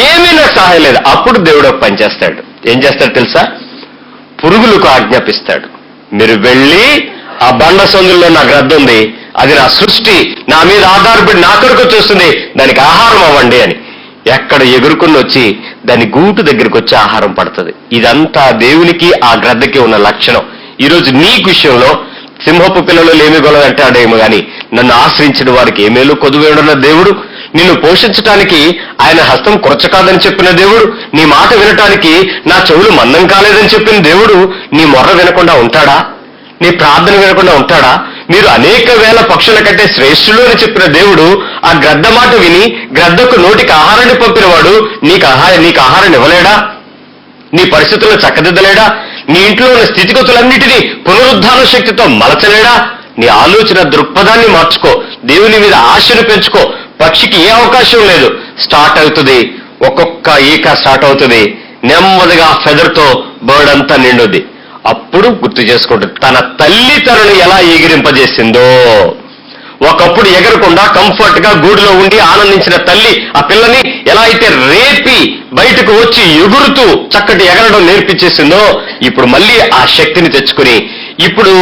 ఏమీ నాకు సహాయం లేదు. అప్పుడు దేవుడు ఒక పని చేస్తాడు. ఏం చేస్తాడు తెలుసా? పురుగులకు ఆజ్ఞాపిస్తాడు, మీరు వెళ్ళి ఆ బండ సందుల్లో నా గ్రద్ద ఉంది, అది నా సృష్టి, నా మీద ఆధారపడి నా కొరకు చూస్తుంది, దానికి ఆహారం అవ్వండి అని. ఎక్కడ ఎగురుకుని వచ్చి దాని గూటు దగ్గరికి వచ్చి ఆహారం పడుతుంది. ఇదంతా దేవునికి ఆ గ్రద్దకి ఉన్న లక్షణం. ఈరోజు నీ విషయంలో సింహపు పిల్లలు లేమి గొలవ అంటాడేమో గాని నన్ను ఆశ్రయించిన వారికి ఏమేలు కొదువేడున్న దేవుడు, నిన్ను పోషించటానికి ఆయన హస్తం కురచకాదని చెప్పిన దేవుడు, నీ మాట వినటానికి నా చెవులు మందం కాలేదని చెప్పిన దేవుడు నీ మొర్ర వినకుండా ఉంటాడా? నీ ప్రార్థన వినకుండా ఉంటాడా? మీరు అనేక వేల పక్షుల కంటే శ్రేష్ఠులు అని చెప్పిన దేవుడు ఆ గ్రద్ద మాట విని గ్రద్దకు నోటికి ఆహారాన్ని పంపినవాడు నీకు ఆహారాన్ని ఇవ్వలేడా? నీ పరిస్థితులను చక్కదిద్దలేడా? నీ ఇంట్లో ఉన్న స్థితిగతులన్నిటినీ పునరుద్ధాన శక్తితో మలచలేడా? నీ ఆలోచన దృక్పథాన్ని మార్చుకో, దేవుని మీద ఆశను పెంచుకో. పక్షికి ఏ అవకాశం లేదు, స్టార్ట్ అవుతుంది, ఒక్కొక్క ఈక స్టార్ట్ అవుతుంది, నెమ్మదిగా ఫెదర్తో బర్డ్ అంతా నిండుద్ది. అప్పుడు గుర్తు చేసుకుంటుంది తన తల్లి తనను ఎలా ఎగిరింపజేసిందో. ఒకప్పుడు ఎగరకుండా కంఫర్ట్ గా గూడులో ఉండి ఆనందించిన తల్లి ఆ పిల్లని ఎలా అయితే రేపి బయటకు వచ్చి ఎగురుతూ చక్కటి ఎగరడం నేర్పించేసిందో, ఇప్పుడు మళ్ళీ ఆ శక్తిని తెచ్చుకుని ఇప్పుడు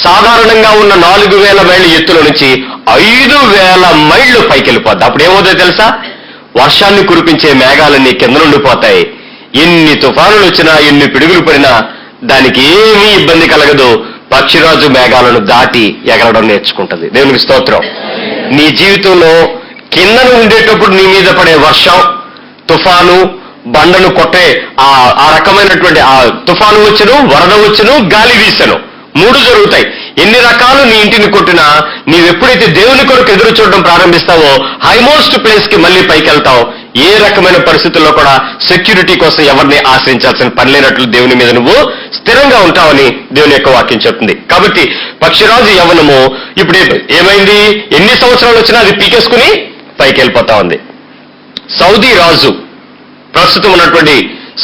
సాధారణంగా ఉన్న 4000 మైళ్ళ ఎత్తులో నుంచి 5000 మైళ్ళు పైకి వెళ్ళిపోద్ది. అప్పుడు ఏమవుతుందో తెలుసా? వర్షాన్ని కురిపించే మేఘాలన్నీ కింద నుండిపోతాయి. ఎన్ని తుఫానులు వచ్చినా, ఎన్ని పిడుగులు పడినా దానికి ఏమీ ఇబ్బంది కలగదు. పక్షిరాజు మేఘాలను దాటి ఎగరడం నేర్చుకుంటుంది. దేవునికి స్తోత్రం. నీ జీవితంలో కిందను ఉండేటప్పుడు నీ మీద పడే వర్షం, తుఫాను, బండను కొట్టే ఆ రకమైనటువంటి ఆ తుఫాను వచ్చును, వరద వచ్చును, గాలి వీసను, 3 జరుగుతాయి. ఎన్ని రకాలు నీ ఇంటిని కొట్టినా నీవెప్పుడైతే దేవుని కొరకు ఎదురు చూడడం ప్రారంభిస్తావో హైమోస్ట్ ప్లేస్ కి మళ్ళీ పైకి వెళ్తావు. ఏ రకమైన పరిస్థితుల్లో కూడా సెక్యూరిటీ కోసం ఎవరిని ఆశ్రయించాల్సిన పని లేనట్లు దేవుని మీద నువ్వు స్థిరంగా ఉంటావని దేవుని యొక్క వాక్యం చెప్తుంది. కాబట్టి పక్షిరాజు యవ్వనము ఇప్పుడు ఏమైంది? ఎన్ని సంవత్సరాలు వచ్చినా అది పీకేసుకుని పైకి వెళ్ళిపోతా ఉంది. సౌదీ రాజు, ప్రస్తుతం ఉన్నటువంటి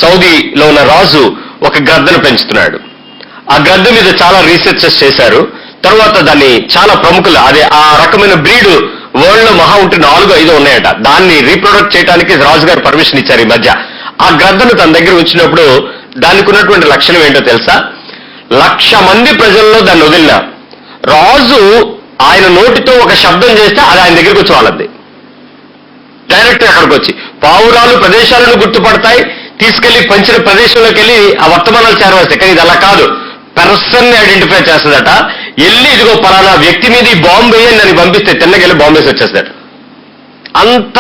సౌదీలో ఉన్న రాజు ఒక గద్దను పెంచుతున్నాడు. ఆ గద్ద మీద చాలా రీసెర్చెస్ చేశారు. తర్వాత దాన్ని చాలా ప్రముఖులు, అదే ఆ రకమైన బ్రీడ్ వరల్డ్ లో మహా ఉంటే 4-5 ఉన్నాయట. దాన్ని రీప్రొడక్ట్ చేయడానికి రాజుగారు పర్మిషన్ ఇచ్చారు ఈ మధ్య. ఆ గద్దను తన దగ్గర ఉంచినప్పుడు దానికి ఉన్నటువంటి లక్షణం ఏంటో తెలుసా? 1,00,000 మంది ప్రజల్లో దాన్ని వదిలినా రాజు ఆయన నోటితో ఒక శబ్దం చేస్తే అది ఆయన దగ్గరికి వచ్చి వాళ్ళది డైరెక్ట్ అక్కడికి వచ్చి పావురాలు ప్రదేశాలను గుర్తుపడతాయి, తీసుకెళ్లి పంచిన ప్రదేశంలోకి వెళ్ళి ఆ వర్తమానాలు చేరవేస్తాయి. కానీ ఇది అలా కాదు, పర్సన్ ని ఐడెంటిఫై చేస్తుందట. వెళ్ళి ఇదిగో పలానా వ్యక్తి మీద ఈ బాంబు వేయని దాన్ని పంపిస్తే తిన్నకెళ్ళి బాంబు వేసి వచ్చేస్తాడు. అంత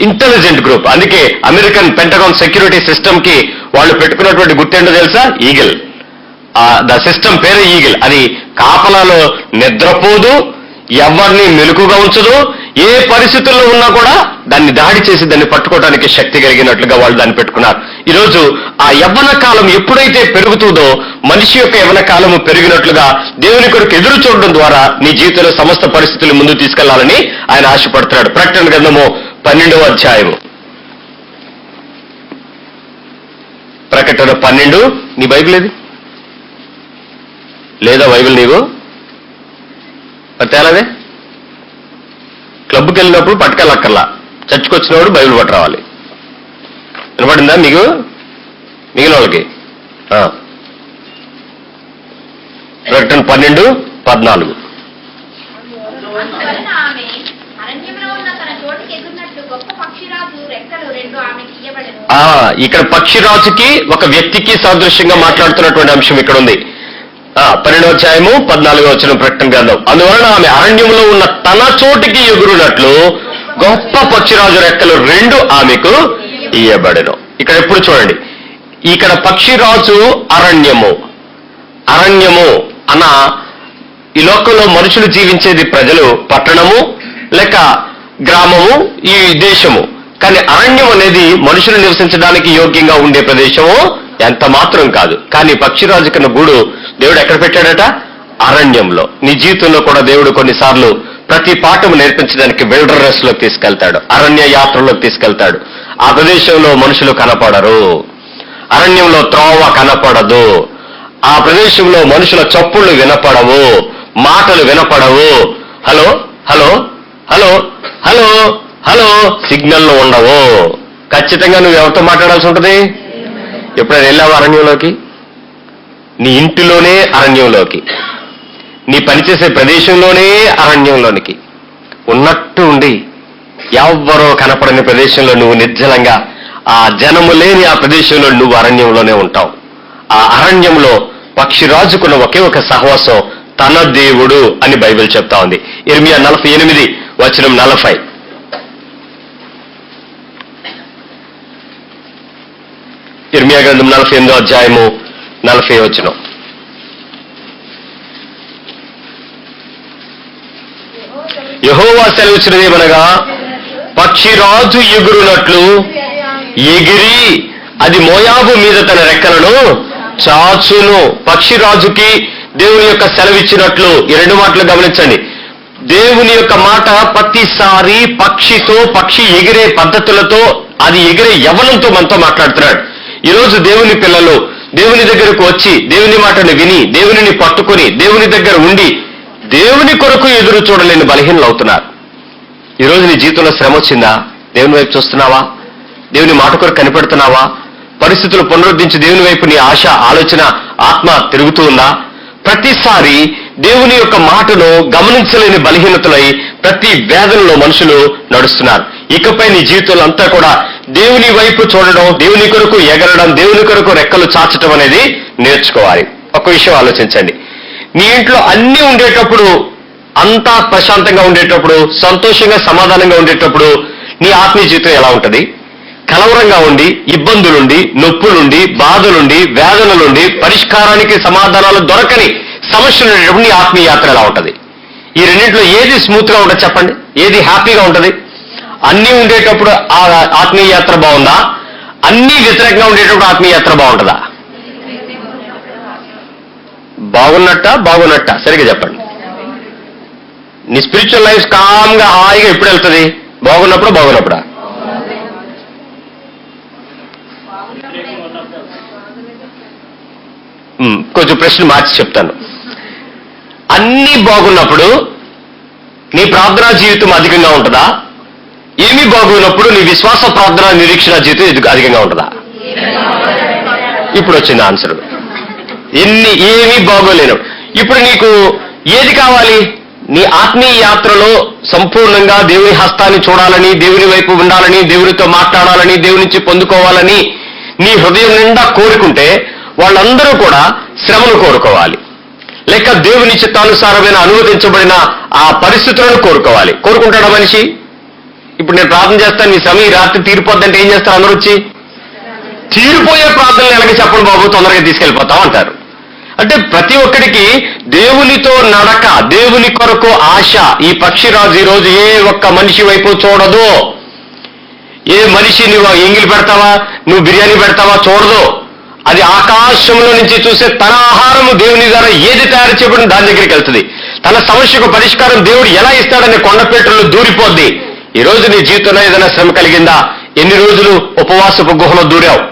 ఇంటెలిజెంట్ గ్రూప్. అందుకే అమెరికన్ పెంటగాన్ సెక్యూరిటీ సిస్టమ్ కి వాళ్ళు పెట్టుకున్నటువంటి గుర్తేంటో తెలుసా? ఈగిల్. ద సిస్టమ్ పేరు ఈగిల్. అది కాపలాలో నిద్రపోదు, ఎవరిని మెలకుగా ఉంచదు, ఏ పరిస్థితుల్లో ఉన్నా కూడా దాన్ని దాడి చేసి దాన్ని పట్టుకోవడానికి శక్తి కలిగినట్లుగా వాళ్ళు దాన్ని పెట్టుకున్నారు. ఈరోజు ఆ యవ్వన కాలం ఎప్పుడైతే పెరుగుతుందో మనిషి యొక్క యవ్వన కాలము పెరిగినట్లుగా దేవుని కొరకు ఎదురు చూడడం ద్వారా నీ జీవితంలో సమస్త పరిస్థితులు ముందుకు తీసుకెళ్లాలని ఆయన ఆశపడుతున్నాడు. ప్రకటన గ్రంథము 12వ అధ్యాయము. ప్రకటన 12. నీ బైబిల్ ఏది? లేదా బైబిల్ నీకు తేలదే? క్లబ్కి వెళ్ళినప్పుడు పట్టుకెళ్ళక్కర్లా, చర్చికి వచ్చినప్పుడు బైబిల్ పట్టు రావాలి. వినపడిందా మీకు? మిగిలిన వాళ్ళకి ప్రకటన 12:14. ఇక్కడ పక్షిరాజుకి ఒక వ్యక్తికి సాదృశ్యంగా మాట్లాడుతున్నటువంటి అంశం ఇక్కడ ఉంది. 12వ అధ్యాయము 14వ వచనం ప్రకటన గ్రంథం. అందువలన ఆమె అరణ్యంలో ఉన్న తన చోటికి ఎగురునట్లు గొప్ప పక్షిరాజు రెక్కలు 2 ఆమెకు ఇయ్యబడెను. ఇక్కడ ఎప్పుడు చూడండి, ఇక్కడ పక్షిరాజు అరణ్యము. అరణ్యము అన్న ఈ లోకంలో మనుషులు జీవించేది ప్రజలు, పట్టణము లేక గ్రామము, ఈ దేశము. కానీ అరణ్యం అనేది మనుషులు నివసించడానికి యోగ్యంగా ఉండే ప్రదేశము ఎంత మాత్రం కాదు. కానీ పక్షిరాజు కన్నా గూడు దేవుడు ఎక్కడ పెట్టాడట? అరణ్యంలో. నీ జీవితంలో కూడా దేవుడు కొన్నిసార్లు ప్రతి పాఠము నేర్పించడానికి విల్డర్నెస్ లోకి తీసుకెళ్తాడు, అరణ్య యాత్రలోకి తీసుకెళ్తాడు. ఆ ప్రదేశంలో మనుషులు కనపడరు, అరణ్యంలో త్రోవ కనపడదు, ఆ ప్రదేశంలో మనుషుల చప్పుళ్ళు వినపడవు, మాటలు వినపడవు. Hello hello hello hello hello సిగ్నల్లు ఉండవు. ఖచ్చితంగా నువ్వు ఎవరితో మాట్లాడాల్సి ఉంటుంది? ఎప్పుడైనా వెళ్ళావు అరణ్యంలోకి? నీ ఇంటిలోనే అరణ్యంలోకి, నీ పనిచేసే ప్రదేశంలోనే అరణ్యంలోనికి ఉన్నట్టు ఉండి ఎవ్వరో కనపడని ప్రదేశంలో నువ్వు నిర్జలంగా, ఆ జనము లేని ఆ ప్రదేశంలో నువ్వు అరణ్యంలోనే ఉంటావు. ఆ అరణ్యంలో పక్షిరాజుకున్న ఒకే ఒక సహవాసం తన దేవుడు అని బైబిల్ చెప్తా ఉంది. ఇర్మియా 48 వచనం 40. ఇర్మియా గ్రంథం 48వ అధ్యాయము 40 వచనం. యెహోవా సెలవిచ్చినదేమనగా, పక్షిరాజు ఎగురునట్లు ఎగిరి అది మోయాబు మీద తన రెక్కలను చాచును. పక్షిరాజుకి దేవుని యొక్క సెలవిచ్చినట్లు ఈ 2 మాటలు గమనించండి. దేవుని యొక్క మాట ప్రతిసారి పక్షితో, పక్షి ఎగిరే పద్ధతులతో, అది ఎగిరే యవ్వనంతో మనతో మాట్లాడుతున్నాడు. ఈరోజు దేవుని పిల్లలు దేవుని దగ్గరకు వచ్చి దేవుని మాటను విని దేవునిని పట్టుకుని దేవుని దగ్గర ఉండి దేవుని కొరకు ఎదురు చూడలేని బలహీనలు అవుతున్నారు. ఈరోజు నీ జీవితంలో శ్రమ వచ్చిందా? దేవుని వైపు చూస్తున్నావా? దేవుని మాట కొరకు కనిపెడుతున్నావా? పరిస్థితులు పునరుద్ధరించి దేవుని వైపు నీ ఆశ, ఆలోచన, ఆత్మ తిరుగుతూ ఉందా? ప్రతిసారి దేవుని యొక్క మాటను గమనించలేని బలహీనతలై ప్రతి వేదనలో మనుషులు నడుస్తున్నారు. ఇకపై నీ జీవితంలో అంతా కూడా దేవుని వైపు చూడడం, దేవుని కొరకు ఎగరడం, దేవుని కొరకు రెక్కలు చాచటం అనేది నేర్చుకోవాలి. ఒక విషయం ఆలోచించండి. నీ ఇంట్లో అన్నీ ఉండేటప్పుడు, అంతా ప్రశాంతంగా ఉండేటప్పుడు, సంతోషంగా సమాధానంగా ఉండేటప్పుడు నీ ఆత్మీయ జీవితం ఎలా ఉంటుంది? కలవరంగా ఉండి, ఇబ్బందులుండి, నొప్పులుండి, బాధలుండి, వేదనలుండి, పరిష్కారానికి సమాధానాలు దొరకని సమస్యలు ఉండేటప్పుడు నీ ఆత్మీయ యాత్ర ఎలా ఉంటుంది? ఈ రెండింటిలో ఏది స్మూత్ గా ఉంటుంది చెప్పండి? ఏది హ్యాపీగా ఉంటుంది? అన్నీ ఉండేటప్పుడు ఆ ఆత్మీయ యాత్ర బాగుందా? అన్నీ వ్యతిరేకంగా ఉండేటప్పుడు ఆత్మీయ యాత్ర బాగుంటుందా? బాగున్నట్ట సరిగ్గా చెప్పండి. నీ స్పిరిచువల్ లైఫ్ కామ్గా హాయిగా ఎప్పుడు వెళ్తుంది? బాగున్నప్పుడా? కొంచెం ప్రశ్న మార్చి చెప్తాను. అన్నీ బాగున్నప్పుడు నీ ప్రార్థనా జీవితం అధికంగా ఉంటుందా? ఏమీ బాగున్నప్పుడు నీ విశ్వాస ప్రార్థన నిరీక్షణ జీవితం అధికంగా ఉంటుందా? ఇప్పుడు వచ్చింది ఆన్సర్. ఏమీ బాగోలేను. ఇప్పుడు నీకు ఏది కావాలి? నీ ఆత్మీయ యాత్రలో సంపూర్ణంగా దేవుని హస్తాన్ని చూడాలని, దేవుని వైపు ఉండాలని, దేవునితో మాట్లాడాలని, దేవుని నుంచి పొందుకోవాలని నీ హృదయం నిండా కోరుకుంటే వాళ్ళందరూ కూడా శ్రమను కోరుకోవాలి, లేక దేవుని చిత్తానుసారమైన అనుమతించబడిన ఆ పరిస్థితులను కోరుకోవాలి. కోరుకుంటాడా మనిషి? ఇప్పుడు నేను ప్రార్థన చేస్తాను, నీ శ్రమ ఈ రాత్రి తీరిపోద్దంటే ఏం చేస్తారు? అందరూ వచ్చి తీరిపోయే ప్రార్థనలు ఎలాగ చెప్పండి బాబు, తొందరగా తీసుకెళ్ళిపోతాం అంటారు. అంటే ప్రతి ఒక్కడికి దేవునితో నడక, దేవుని కొరకు ఆశ. ఈ పక్షిరాజు ఈ రోజు ఏ ఒక్క మనిషి వైపు చూడదు. ఏ మనిషి నువ్వు ఎంగిలి పెడతావా, నువ్వు బిర్యానీ పెడతావా చూడదు. అది ఆకాశంలో నుంచి చూసే తన ఆహారము దేవుని ద్వారా ఏది తయారు చేయబడిన దాని దగ్గరికి వెళ్తుంది. తన సమస్యకు పరిష్కారం దేవుడు ఎలా ఇస్తాడనే కొండపేటలో దూరిపోద్ది. ఈ రోజు నీ జీవితంలో ఏదైనా శ్రమ కలిగిందా? ఎన్ని రోజులు ఉపవాసపు గుహలో దూరావు?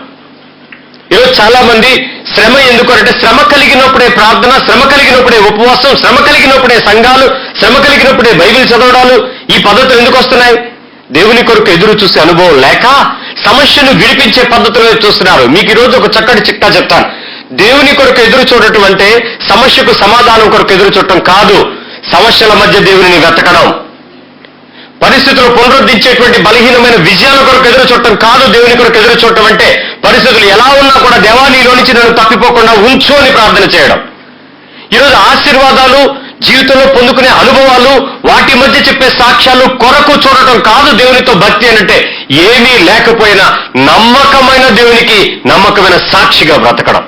ఈరోజు చాలా మంది శ్రమ ఎందుకంటే శ్రమ కలిగినప్పుడే ప్రార్థన, శ్రమ కలిగినప్పుడే ఉపవాసం, శ్రమ కలిగినప్పుడే సంఘాలు, శ్రమ కలిగినప్పుడే బైబిల్ చదవడాలు, ఈ పద్ధతులు ఎందుకు వస్తున్నాయి? దేవుని కొరకు ఎదురు చూసే అనుభవం లేక సమస్యను విడిపించే పద్ధతులు చూస్తున్నారు. మీకు ఈరోజు ఒక చక్కటి చిట్టా చెప్తాను. దేవుని కొరకు ఎదురు చూడటం అంటే సమస్యకు సమాధానం కొరకు ఎదురు చూడటం కాదు, సమస్యల మధ్య దేవుని వెతకడం. పరిస్థితులు పునరుద్ధరించేటువంటి బలహీనమైన విజయాల కొరకు ఎదురు చూడటం కాదు. దేవుని కొరకు ఎదురు చూడటం అంటే పరిస్థితులు ఎలా ఉన్నా కూడా దేవా నీలో నుంచి నన్ను తప్పిపోకుండా ఉంచు అని ప్రార్థన చేయడం. ఈరోజు ఆశీర్వాదాలు, జీవితంలో పొందుకునే అనుభవాలు, వాటి మధ్య చెప్పే సాక్ష్యాలు కొరకు చూడటం కాదు దేవునితో భక్తి అంటే. ఏమీ లేకపోయినా నమ్మకమైన దేవునికి నమ్మకమైన సాక్షిగా బ్రతకడం.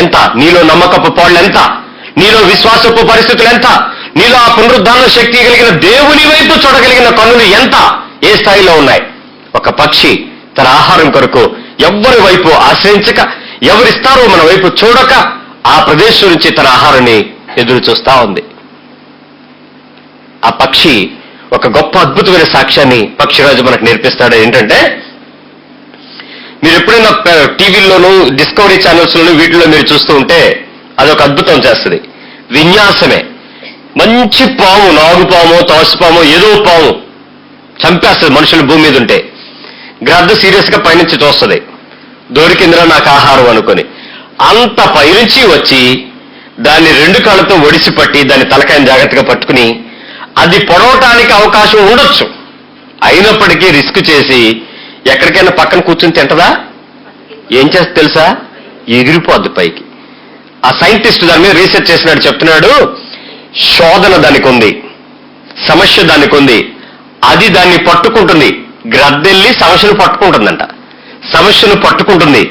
ఎంత నీలో నమ్మకపు పాళ్ళు ఎంత, నీలో విశ్వాసపు పరిస్థితులు ఎంత, నీలో ఆ పునరుద్ధాన శక్తి కలిగిన దేవుని వైపు చూడగలిగిన కన్నులు ఎంత, ఏ స్థాయిలో ఉన్నాయి? ఒక పక్షి తన ఆహారం కొరకు ఎవ్వరి వైపు ఆశ్రయించక, ఎవరిస్తారో మన వైపు చూడక ఆ ప్రదేశం నుంచి తన ఆహారాన్ని ఎదురు చూస్తా ఉంది. ఆ పక్షి ఒక గొప్ప అద్భుతమైన సాక్ష్యాన్ని పక్షిరాజు మనకు నేర్పిస్తాడు. ఏంటంటే, మీరు ఎప్పుడైనా టీవీల్లోనూ డిస్కవరీ ఛానల్స్లోనూ వీటిలో మీరు చూస్తూ ఉంటే అదొక అద్భుతం చేస్తుంది. విన్యాసమే. మంచి పాము, నాగుపాము, తోసిపాము, ఏదో పాము చంపేస్తుంది మనుషులు భూమి మీద ఉంటే. గ్రద్ద సీరియస్ గా పైనుంచి చూస్తుంది, దొరికిందిరా నాకు ఆహారం అనుకొని. అంత పైనుంచి వచ్చి దాన్ని 2 కాళ్ళతో ఒడిసి పట్టి దాని తలకాయని జాగ్రత్తగా పట్టుకుని, అది పొడవటానికి అవకాశం ఉండొచ్చు, అయినప్పటికీ రిస్క్ చేసి ఎక్కడికైనా పక్కన కూర్చుని తింటదా? ఏం చేస్తే తెలుసా? ఎగిరిపోద్ది పైకి. ఆ సైంటిస్ట్ దాని మీద రీసెర్చ్ చేసినాడు, చెప్తున్నాడు శోధన దానికి ఉంది, సమస్య దానికి ఉంది, అది దాన్ని పట్టుకుంటుంది. గ్రద్దెల్లి సమస్యను పట్టుకుంటుందంట, సమస్యను పట్టుకుంటుంది,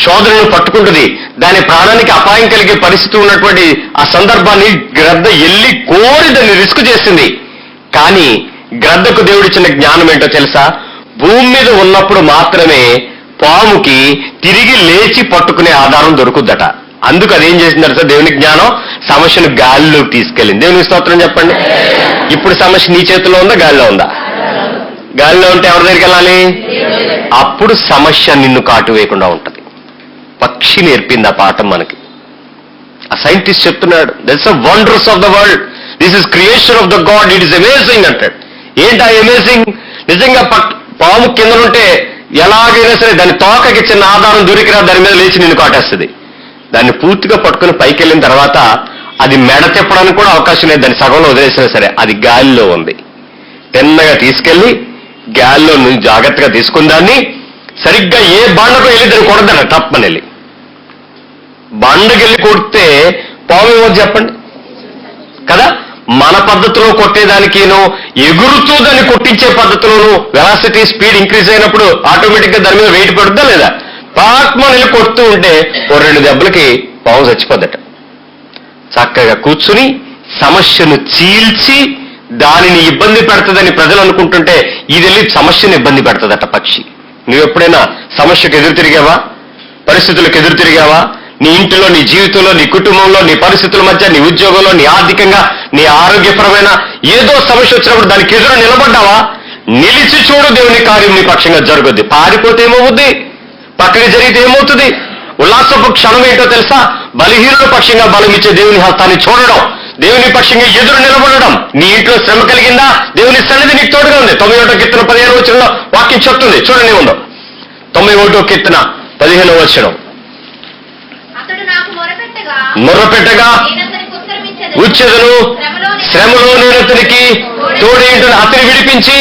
శోధనను పట్టుకుంటుంది. దాని ప్రాణానికి అపాయం కలిగే పరిస్థితి ఉన్నటువంటి ఆ సందర్భాన్ని గ్రద్ద ఎల్లి కోరి దాన్ని రిస్క్ చేసింది. కానీ గ్రద్దకు దేవుడిచ్చిన జ్ఞానం ఏంటో తెలుసా? భూమి మీద ఉన్నప్పుడు మాత్రమే పాముకి తిరిగి లేచి పట్టుకునే ఆధారం దొరుకుద్దట. అందుకు అదేం చేసిందట దేవుని జ్ఞానం? సమస్యను గాలిలోకి తీసుకెళ్ళింది. దేవుని స్తోత్రం చెప్పండి. ఇప్పుడు సమస్య నీ చేతిలో ఉందా, గాలిలో ఉందా? గాలిలో ఉంటే ఎవరి దగ్గరికి వెళ్ళాలి? అప్పుడు సమస్య నిన్ను కాటు వేయకుండా ఉంటుంది. పక్షి నేర్పింది ఆ పాఠం మనకి. ఆ సైంటిస్ట్ చెప్తున్నాడు, that's the wonders of the world, this is creation of the God, it is amazing అంటాడు. ఏంటి ఆ అమేజింగ్? నిజంగా పాము కింద ఉంటే ఎలాగైనా సరే దాని తోకకి చిన్న ఆధారం దొరికినా దాని మీద లేచి నిన్ను కాటేస్తుంది. దాన్ని పూర్తిగా పట్టుకుని పైకి వెళ్ళిన తర్వాత అది మెడ తిప్పడానికి కూడా అవకాశం లేదు. దాన్ని సగంలో వదిలేసినా సరే అది గాలిలో ఉంది. తిన్నగా తీసుకెళ్లి గాలిలో నుంచి జాగ్రత్తగా తీసుకుని దాన్ని సరిగ్గా ఏ బండకు వెళ్ళి దాన్ని కొడతాడు, తప్పని వెళ్ళి బండకెళ్ళి కొడితే పాము ఏమో చెప్పండి కదా. మన పద్ధతిలో కొట్టేదానికేనో ఎగురుతూ దాన్ని కొట్టించే పద్ధతిలోనూ వెలాసిటీ స్పీడ్ ఇంక్రీజ్ అయినప్పుడు ఆటోమేటిక్ గా దాని మీద వెయిట్ పడుతుందా లేదా? పాట్మని వెళ్ళి కొడుతూ ఉంటే ఓ 2 దెబ్బలకి పాము చచ్చిపోద్దట. చక్కగా కూర్చుని సమస్యను చీల్చి దానిని ఇబ్బంది పెడుతుందని ప్రజలు అనుకుంటుంటే ఇది వెళ్ళి సమస్యను ఇబ్బంది పెడుతుందట పక్షి. నువ్వు ఎప్పుడైనా సమస్యకు ఎదురు తిరిగావా? పరిస్థితులకు ఎదురు తిరిగావా? నీ ఇంటిలో, నీ జీవితంలో, నీ కుటుంబంలో, నీ పరిస్థితుల మధ్య, నీ ఉద్యోగంలో, నీ ఆర్థికంగా, నీ ఆరోగ్యపరమైన ఏదో సమస్య వచ్చినప్పుడు దానికి ఎదురు నిలబడ్డావా? నిలిచి చూడు, దేవుని కార్యం నీ పక్షంగా జరుగుద్ది. పారిపోతే ఏమవుద్ది? పక్కకి జరిగితే ఏమవుతుంది? ఉల్లాసపు క్షణం ఏంటో తెలుసా? బలహీనుల పక్షంగా బలం ఇచ్చే దేవుని హస్తాన్ని చూడడం, దేవుని పక్షంగా ఎదురు నిలబడడం. నీ ఇంట్లో శ్రమ కలిగిందా? దేవుని సన్నిధి నీకు తోడుగా ఉంది. 91వ కీర్తన 15వ వచనంలో వాక్యం చెప్తుంది, చూడండి ఉందో. 91వ కీర్తన 15వ వచనం. అతడు నాకు మొరపెట్టిన మొర్రపెట్టగా ఉచ్చెదను, శ్రమలో నేను అతనికి తోడేంటని అతన్ని విడిపించి.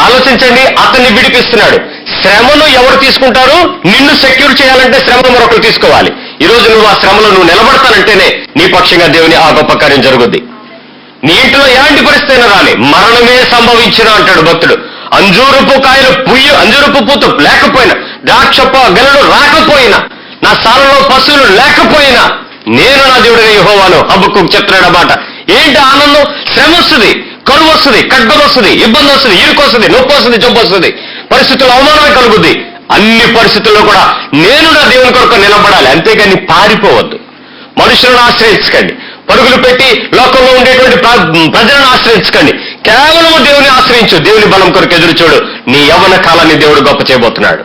ఆలోచించండి, అతన్ని విడిపిస్తున్నాడు. శ్రమను ఎవరు తీసుకుంటారు? నిన్ను సెక్యూర్ చేయాలంటే శ్రమను మరొకరు తీసుకోవాలి. ఈ రోజు నువ్వు ఆ శ్రమలో నువ్వు నిలబడతానంటేనే నీ పక్షంగా దేవుని ఆ గొప్ప కార్యం జరుగుద్ది. నీ ఇంట్లో ఎలాంటి పరిస్థితి అయినా రాలే, మరణమే సంభవించిన అంటాడు భక్తుడు. అంజూరపు పూత లేకపోయినా, ద్రాక్ష గెలలు రాకపోయినా, నా స్థానంలో పశువులు లేకపోయినా, నేను నా దేవుడిని యెహోవాను హబక్కూకు చెప్తున్నాడు అన్నమాట. ఏంటి ఆనందం? శ్రమ వస్తుంది, కరువు వస్తుంది, ఖడ్గం వస్తుంది, ఇబ్బంది వస్తుంది, ఇరుకు వస్తుంది, నొప్పి వస్తుంది, జబ్బు వస్తుంది, పరిస్థితులు అవమానమే కలుగుద్ది. అన్ని పరిస్థితుల్లో కూడా నేను నా దేవుని కొరకు నిలబడాలి, అంతేగాని పారిపోవద్దు. మనుషులను ఆశ్రయించకండి, పరుగులు పెట్టి లోకంలో ఉండేటువంటి ప్రజలను ఆశ్రయించకండి. కేవలం దేవుని ఆశ్రయించు. దేవుని బలం కొరకు ఎదురు చూడు. నీ యవ్వన కాలాన్ని దేవుడు గొప్ప చేయబోతున్నాడు.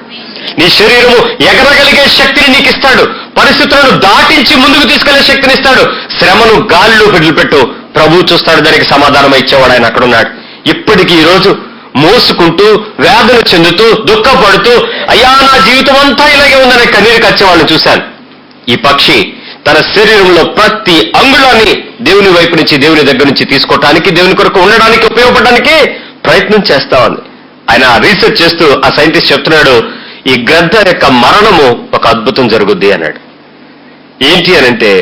నీ శరీరము ఎగరగలిగే శక్తిని నీకు ఇస్తాడు. పరిస్థితులను దాటించి ముందుకు తీసుకెళ్లే శక్తిని ఇస్తాడు. శ్రమను గాలిలో వదిలిపెట్టు, ప్రభువు చూస్తాడు, దానికి సమాధానం ఇచ్చేవాడు ఆయన అక్కడున్నాడు. ఇప్పటికీ ఈరోజు మోసుకుంటూ, వేదన చెందుతూ, దుఃఖపడుతూ, అయ్యా నా జీవితం అంతా ఇలాగే ఉందనే కన్నీరు కచ్చేవాళ్ళని చూశాను. ఈ పక్షి తన శరీరంలో ప్రతి అంగుళాన్ని దేవుని వైపు నుంచి, దేవుని దగ్గర నుంచి తీసుకోవటానికి, దేవుని కొరకు ఉండడానికి, ఉపయోగపడడానికి ప్రయత్నం చేస్తా ఉంది. ఆయన రీసెర్చ్ చేస్తూ ఆ సైంటిస్ట్ చెప్తున్నాడు, ఈ గ్రద్ద యొక్క మరణము ఒక అద్భుతం జరుగుద్ది అన్నాడు. ఏంటి అనంటే,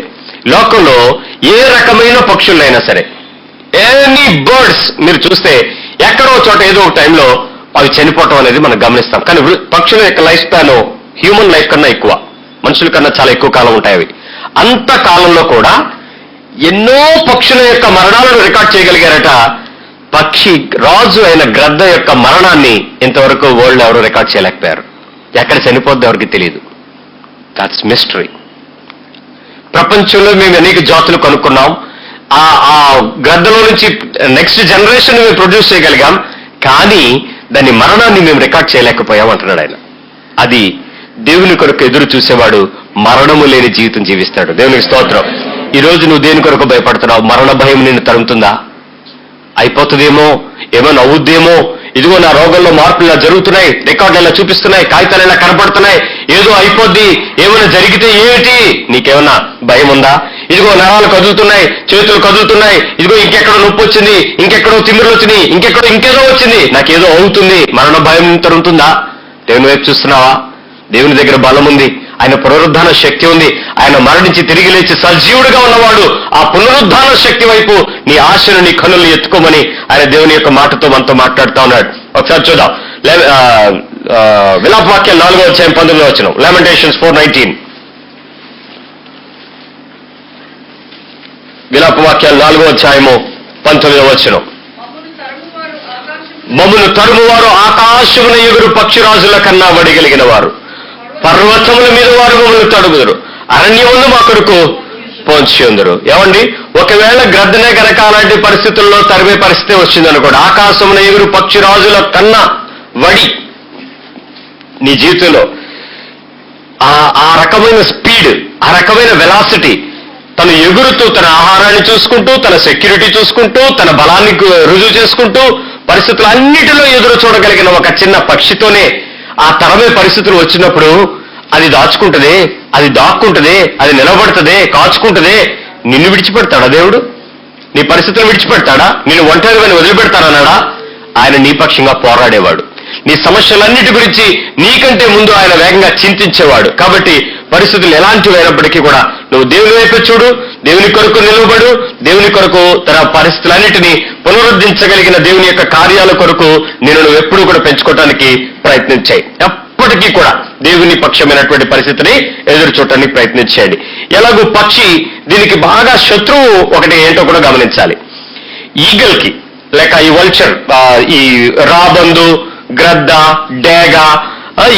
లోకంలో ఏ రకమైన పక్షులైనా సరే, ఎనీ బర్డ్స్ మీరు చూస్తే ఎక్కడో చోట ఏదో ఒక టైంలో అవి చనిపోవటం అనేది మనం గమనిస్తాం. కానీ పక్షుల యొక్క లైఫ్ స్పాన్ హ్యూమన్ లైఫ్ కన్నా ఎక్కువ, మనుషుల కన్నా చాలా ఎక్కువ కాలం ఉంటాయి అవి. అంత కాలంలో కూడా ఎన్నో పక్షుల యొక్క మరణాలను రికార్డ్ చేయగలిగారట. పక్షి రాజు అయిన గ్రద్ద యొక్క మరణాన్ని ఇంతవరకు వరల్డ్ ఎవరు రికార్డ్ చేయలేకపోయారు. ఎక్కడ చనిపోద్ది ఎవరికి తెలియదు. That's mystery. ప్రపంచంలో మేము అనేక జాతులు కనుక్కున్నాం. ఆ గ్రద్దలో నుంచి నెక్స్ట్ జనరేషన్ మేము ప్రొడ్యూస్ చేయగలిగాం, కానీ దాని మరణాన్ని మేము రికార్డ్ చేయలేకపోయాం అంటున్నాడు ఆయన. అది దేవుని కొరకు ఎదురు చూసేవాడు మరణము లేని జీవితం జీవిస్తాడు. దేవునికి స్తోత్రం. ఈ రోజు నువ్వు దేని కొరకు భయపడుతున్నావు? మరణ భయం నిన్ను తరుముతుందా? అయిపోతుందేమో, ఏమైనా అవుద్దేమో, ఇదిగో నా రోగంలో మార్పులు ఇలా జరుగుతున్నాయి, రికార్డులు ఇలా చూపిస్తున్నాయి, కాగితాలు ఇలా కనపడుతున్నాయి, ఏదో అయిపోద్ది, ఏమైనా జరిగితే ఏమిటి? నీకేమన్నా భయం ఉందా? ఇదిగో నరాలు కదులుతున్నాయి, చేతులు కదులుతున్నాయి, ఇదిగో ఇంకెక్కడో నొప్పి వచ్చింది, ఇంకెక్కడో తిమ్మిర్లు వచ్చింది, ఇంకేదో వచ్చింది, నాకేదో అవుతుంది, మరణ భయం తరుముతుందా? దేవుని వైపు చూస్తున్నావా? దేవుని దగ్గర బలం ఉంది, ఆయన పునరుద్ధాన శక్తి ఉంది. ఆయన మరణించి తిరిగి లేచి సజీవుడిగా ఉన్నవాడు. ఆ పునరుద్ధాన శక్తి వైపు నీ ఆశను, నీ కన్నులు ఎత్తుకోమని ఆయన దేవుని యొక్క మాటతో మనతో మాట్లాడుతూ ఉన్నాడు. ఒకసారి చూద్దాం. విలాపవాక్యం 4:19 Lamentations 4:19. విలాపవాక్యాలు 4:19. మమ్మును తరుమువారు ఆకాశమున ఎగురు పక్షిరాజుల కన్నా వడిగలిగిన వారు, పర్వతముల మీద వారు మమ్మల్ని తడుగుదురు, అరణ్యమును మా కొరకు పోంచి ఉందరు. ఏమండి, ఒకవేళ గ్రద్దనే కనుక అలాంటి పరిస్థితుల్లో తరిమే పరిస్థితి వచ్చిందనుకోండి, ఆకాశమున ఎగురు పక్షిరాజుల కన్నా వడి నీ జీవితంలో ఆ రకమైన స్పీడ్, ఆ రకమైన వెలాసిటీ, తను ఎగురుతూ తన ఆహారాన్ని చూసుకుంటూ, తన సెక్యూరిటీ చూసుకుంటూ, తన బలాన్ని రుజువు చేసుకుంటూ, పరిస్థితులు అన్నిటిలో ఎదురు చూడగలిగిన ఒక చిన్న పక్షితోనే ఆ తరమే పరిస్థితులు వచ్చినప్పుడు అది దాచుకుంటదే, అది దాక్కుంటదే, అది నిలబడుతుందే, కాచుకుంటదే. నిన్ను విడిచిపెడతాడా దేవుడు? నీ పరిస్థితులు విడిచిపెడతాడా? నిన్ను ఒంటరిగా వదిలిపెడతాడన్నాడా? ఆయన నీ పక్షంగా పోరాడేవాడు. నీ సమస్యలన్నిటి గురించి నీకంటే ముందు ఆయన వేగంగా చింతించేవాడు. కాబట్టి పరిస్థితులు ఎలాంటివైనప్పటికీ కూడా నువ్వు దేవుని వైపు చూడు, దేవుని కొరకు నిలవబడు, దేవుని కొరకు తన పరిస్థితులన్నిటినీ పునరుద్ధరించగలిగిన దేవుని యొక్క కార్యాల కొరకు నువ్వు ఎప్పుడూ కూడా పెంచుకోవడానికి ప్రయత్నించాయి. ఎప్పటికీ కూడా దేవుని పక్షమైనటువంటి పరిస్థితిని ఎదురు చూడటానికి ప్రయత్నించేయండి. ఎలాగూ పక్షి దీనికి బాగా శత్రువు ఒకటి ఏంటో కూడా గమనించాలి. ఈగల్కి లేక ఈ వల్చర్, ఈ రాబందు, గ్రద్ద, డేగ,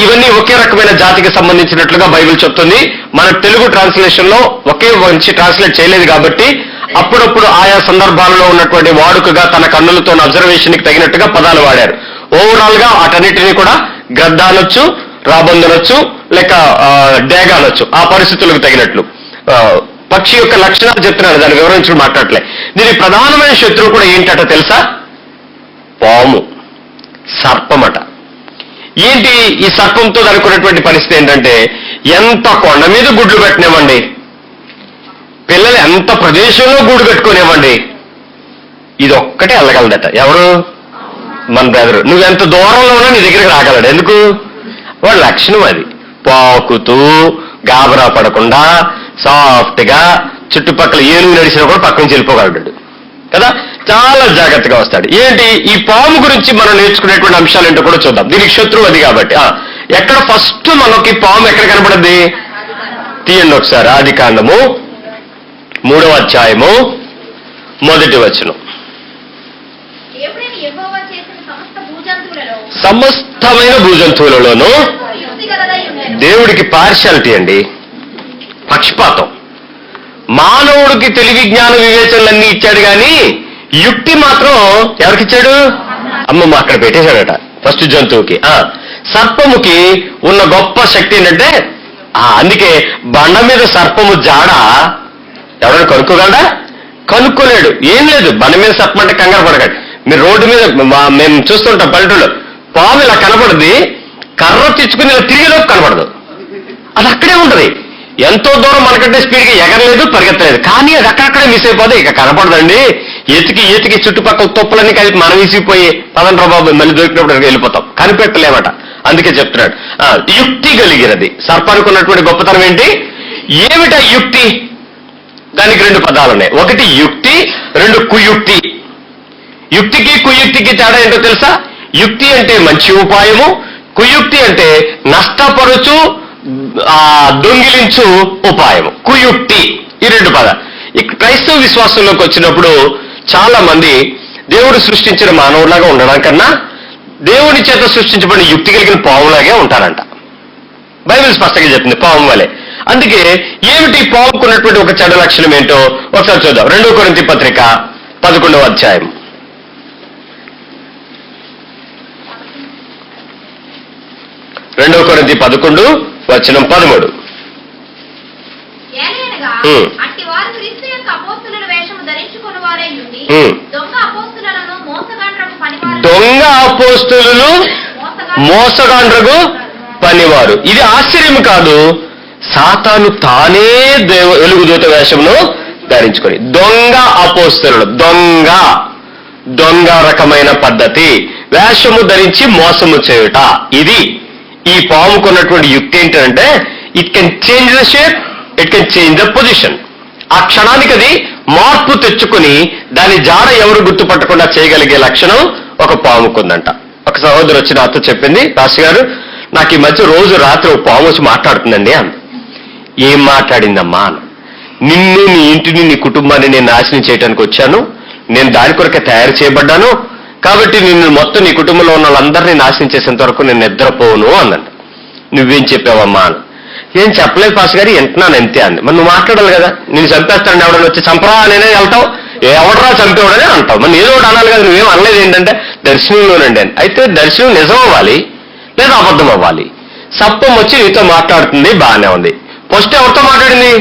ఇవన్నీ ఒకే రకమైన జాతికి సంబంధించినట్లుగా బైబిల్ చెప్తుంది. మన తెలుగు ట్రాన్స్లేషన్ లో ఒకే మంచి ట్రాన్స్లేట్ చేయలేదు కాబట్టి అప్పుడప్పుడు ఆయా సందర్భాలలో ఉన్నటువంటి వాడుకగా తన కన్నులతో అబ్జర్వేషన్ కి తగినట్టుగా పదాలు వాడారు. ఓవరాల్ గా వాటన్నిటినీ కూడా గ్రద్ద అనొచ్చు, రాబందు అనొచ్చు, లేక డేగ అనొచ్చు, ఆ పరిస్థితులకు తగినట్లు. పక్షి యొక్క లక్షణాలు చెప్తున్నాడు, దాన్ని వివరించి మాట్లాడలే. దీని ప్రధానమైన శత్రువు కూడా ఏంటట తెలుసా? పాము, సర్పమట. ఏంటి ఈ సర్పంతో అనుకున్నటువంటి పరిస్థితి ఏంటంటే, ఎంత కొండ మీద గుడ్లు పెట్టినామండి, ఎంత ప్రదేశంలో గూడు కట్టుకునేవ్వండి, ఇది ఒక్కటే వెళ్ళగలడట. ఎవరు? మన బ్రదరు. నువ్వెంత దూరంలో ఉన్నా నీ దగ్గరికి రాగలడు. ఎందుకు? వాడి లక్షణం అది. పాకుతూ గాబరా పడకుండా సాఫ్ట్ గా చుట్టుపక్కల ఏనుగు నడిచినా కూడా పక్క నుంచి వెళ్ళిపోగలడు కదా. చాలా జాగ్రత్తగా వస్తాడు. ఏంటి ఈ పాము గురించి మనం నేర్చుకునేటువంటి అంశాలు ఏంటో కూడా చూద్దాం. దీనికి శత్రువు అది కాబట్టి. ఎక్కడ ఫస్ట్ మనకి పాము ఎక్కడ కనపడుద్ది? తీయండి ఒకసారి. ఆదికాండము 3వ అధ్యాయము 1వ వచనం. సమస్తమైన భూజంతువులలోనూ దేవుడికి పార్షాలిటీ అండి, పక్షపాతం. మానవుడికి తెలివి జ్ఞాన వివేచనలన్నీ ఇచ్చాడు కానీ యుక్తి మాత్రం ఎవరికిచ్చాడు? అమ్మమ్మ అక్కడ పెట్టేశాడట ఫస్ట్ జంతువుకి. సర్పముకి ఉన్న గొప్ప శక్తి ఏంటంటే, అందుకే బండ మీద సర్పము జాడ ఎవరైనా కనుక్కోగలడా? కనుక్కోలేడు. ఏం లేదు, బండ మీద సర్పం అంటే కంగారు పడకండి. మీరు రోడ్డు మీద మేము చూస్తుంటాం పల్లెటూళ్ళు, పాము ఇలా కనపడది, కర్ర తెచ్చుకుని ఇలా తిరిగేలోపు కనపడదు, అది అక్కడే ఉంటది. ఎంతో దూరం మనకంటే స్పీడ్గా ఎగరలేదు, పరిగెత్తలేదు, కానీ అది అక్కడక్కడే మిస్ అయిపోతే ఇక కనపడదండి. ఎతికి చుట్టుపక్కల తుప్పలన్నీ కలిపి మనం విసిగిపోయి పదండ్రా బాబు మళ్ళీ దొరికినప్పుడు వెళ్ళిపోతాం, కనిపెట్టలేమట. అందుకే చెప్తున్నాడు యుక్తి కలిగినది. సర్పానికి ఉన్నటువంటి గొప్పతనం ఏంటి? ఏమిటా యుక్తి? దానికి 2 పదాలు ఉన్నాయి. ఒకటి యుక్తి, 2 కుయుక్తి. యుక్తికి కుయుక్తికి తేడా ఏంటో తెలుసా? యుక్తి అంటే మంచి ఉపాయము, కుయుక్తి అంటే నష్టపరుచు దొంగిలించు ఉపాయము, కుయుక్తి. ఈ 2 పదాలు. ఈ క్రైస్తవ విశ్వాసంలోకి వచ్చినప్పుడు చాలా మంది దేవుడు సృష్టించిన మానవులాగా ఉండడం కన్నా దేవుని చేత సృష్టించబడిన యుక్తి కలిగిన పావులాగే ఉంటారంట. బైబిల్ స్పష్టంగా చెప్తుంది పాము వలె. అందుకే ఏమిటి పావుకున్నటువంటి ఒక చెడు లక్షణం ఏంటో ఒకసారి చూద్దాం. 2 కొరింథీ పత్రిక 11వ అధ్యాయం. 2 కొరింథీ 11:13. దొంగ అపోస్తులను మోసగాండ్రగు పనివారు. ఇది ఆశ్చర్యం కాదు, సాతాను తానే వెలుగుదూత వేషమును ధరించుకొని. దొంగ అపోస్తులు, దొంగ రకమైన పద్ధతి, వేషము ధరించి మోసము చేయుట. ఇది ఈ పాముకున్నటువంటి యుక్తి ఏంటంటే, it can change the shape, it can change the position. ఆ క్షణానికి అది మార్పు తెచ్చుకుని దాని జాడ ఎవరు గుర్తుపట్టకుండా చేయగలిగే లక్షణం ఒక పాముకుందంట. ఒక సహోదరు వచ్చి నాతో చెప్పింది, రాశి గారు నాకు ఈ మధ్య రోజు రాత్రి ఒక పాము వచ్చి మాట్లాడుతుందండి అంది. ఏం మాట్లాడిందమ్మా? నిన్ను, నీ ఇంటిని, నీ కుటుంబాన్ని నేను నాశనం చేయడానికి వచ్చాను, నేను దాని కొరకే తయారు చేయబడ్డాను, కాబట్టి నిన్ను మొత్తం నీ కుటుంబంలో ఉన్న వాళ్ళందరినీ నాశనం చేసేంత వరకు నేను నిద్రపోను అందంట. నువ్వేం చెప్పావమ్మా అని. ఏం చెప్పలేదు పాస్ గారు, ఎంటున్నాను అంతే అంది. మరి నువ్వు మాట్లాడాలి కదా, నేను చంపేస్తాను ఎవడని వచ్చి చంపరా నేనే వెళ్తావు, ఎవడరా చంపేవాడని అంటావు, మరి ఏదో ఒకటి అనాలి కదా. నువ్వేం అనలేదు ఏంటంటే దర్శనంలోనండి అని. అయితే దర్శనం నిజం అవ్వాలి లేదా అబద్ధం అవ్వాలి. సప్పం వచ్చి నీతో మాట్లాడుతుంది, బాగానే ఉంది. ఫస్ట్ ఎవరితో మాట్లాడింది?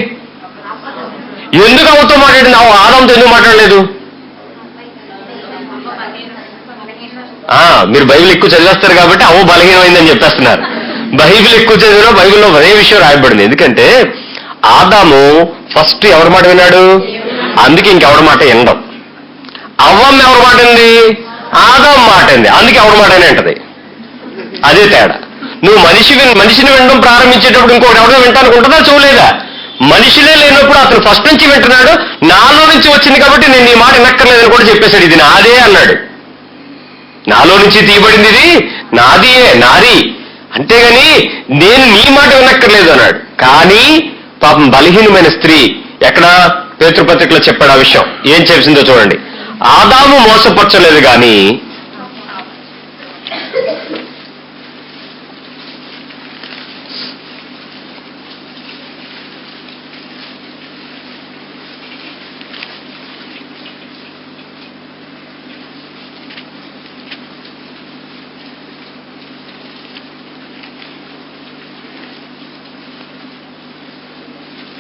ఎందుకు ఎవరితో మాట్లాడింది? ఆదాంతో ఎందుకు మాట్లాడలేదు? మీరు బైబిల్ ఎక్కువ చదివేస్తారు కాబట్టి అవ్వ బలహీనమైందని చెప్పేస్తున్నారు. బైబిల్ ఎక్కువ చదివినా బైబిల్లో అదే విషయం రాయబడింది. ఎందుకంటే ఆదాము ఫస్ట్ ఎవరి మాట విన్నాడు, అందుకే ఇంకెవరి మాట వినడం. అవ్వమ్మ ఎవరి మాట ఉంది? ఆదాము మాట ఉంది, అందుకే ఎవరి మాట అయినా ఉంటది. అదే తేడా. నువ్వు మనిషిని వినడం ప్రారంభించేటప్పుడు ఇంకోటి ఎవరైనా వింటానికి ఉంటుందా? చూడలేదా? మనిషిలే లేనప్పుడు అతను ఫస్ట్ నుంచి వింటున్నాడు, నాలో నుంచి వచ్చింది కాబట్టి నేను నీ మాట వినక్కర్లేదని కూడా చెప్పేశాడు. ఇది నాదే అన్నాడు. నాలో నుంచి తీయబడింది, ఇది నాది అంతేగాని నేను నీ మాట వినక్కర్లేదు అన్నాడు. కానీ పాపం బలహీనమైన స్త్రీ ఎక్కడ పేతృపత్రికలో చెప్పాడు ఆ విషయం. ఏం చేసిందో చూడండి. ఆదాము మోసపరచలేదు కానీ